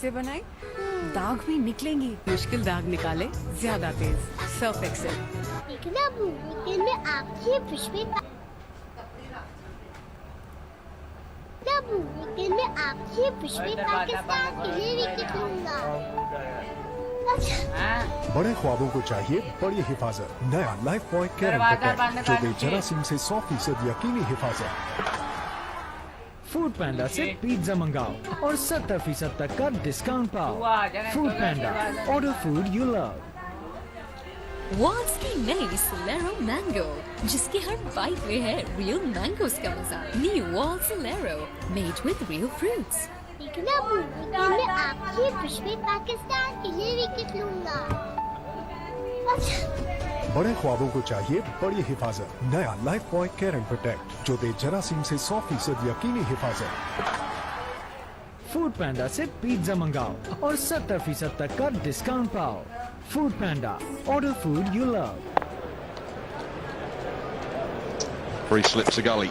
से बनाई दाग भी निकलेंगे। मुश्किल दाग निकाले ज्यादा तेज, सर्फ एक्सेल। देखना अबू, वीकेंड में आपकी फिश में वीकेंड में आपकी फिश में पाकिस्तान के लिए विकेट लूंगा। बड़े ख्वाबों को चाहिए बड़ी हिफाजत। नया life point care and protect जो दे जरासीम से 100% यकीनी हिफाजत। फूड पैंडा से पिज्जा मंगाओ और 70% तक का डिस्काउंट पाओ। Foodpanda, order food you love. Walls की नई सोलेरो मैंगो, जिसके हर बाइट में है रियल मैंगोज का मजा। New Wall's Solero made with real fruits. देखना अबू, वीकेंड में आपकी फिश में पाकिस्तान के लिए विकेट लूंगा। बड़े ख्वाबों को चाहिए बड़ी हिफाजत। नया life point care and protect जो दे जरासीम से 100% यकीनी हिफाजत। फूड पैंडा से पिज्जा मंगाओ और 70% तक का डिस्काउंट पाओ। Foodpanda, order food you love. Free slips a gully.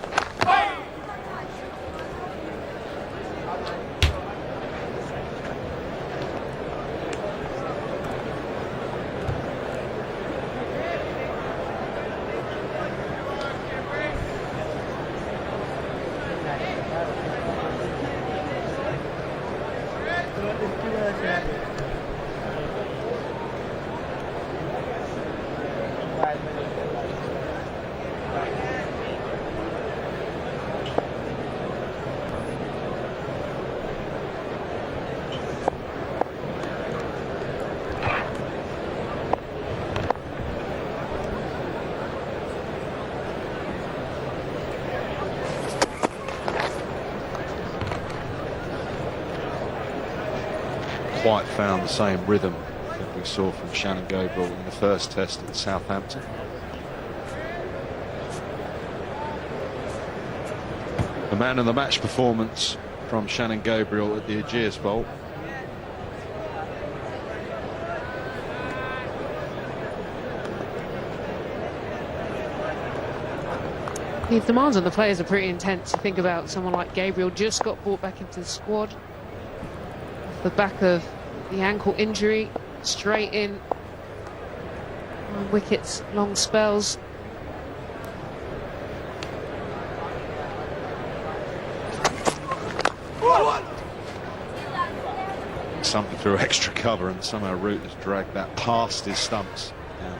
Quite found the same rhythm that we saw from Shannon Gabriel in the first test at Southampton. The man of the match performance from Shannon Gabriel at the Ageas Bowl. The demands on the players are pretty intense. You think about someone like Gabriel, just got brought back into the squad off the back of the ankle injury, straight in on wickets, long spells. Something through extra cover, and somehow Root has dragged that past his stumps. Yeah.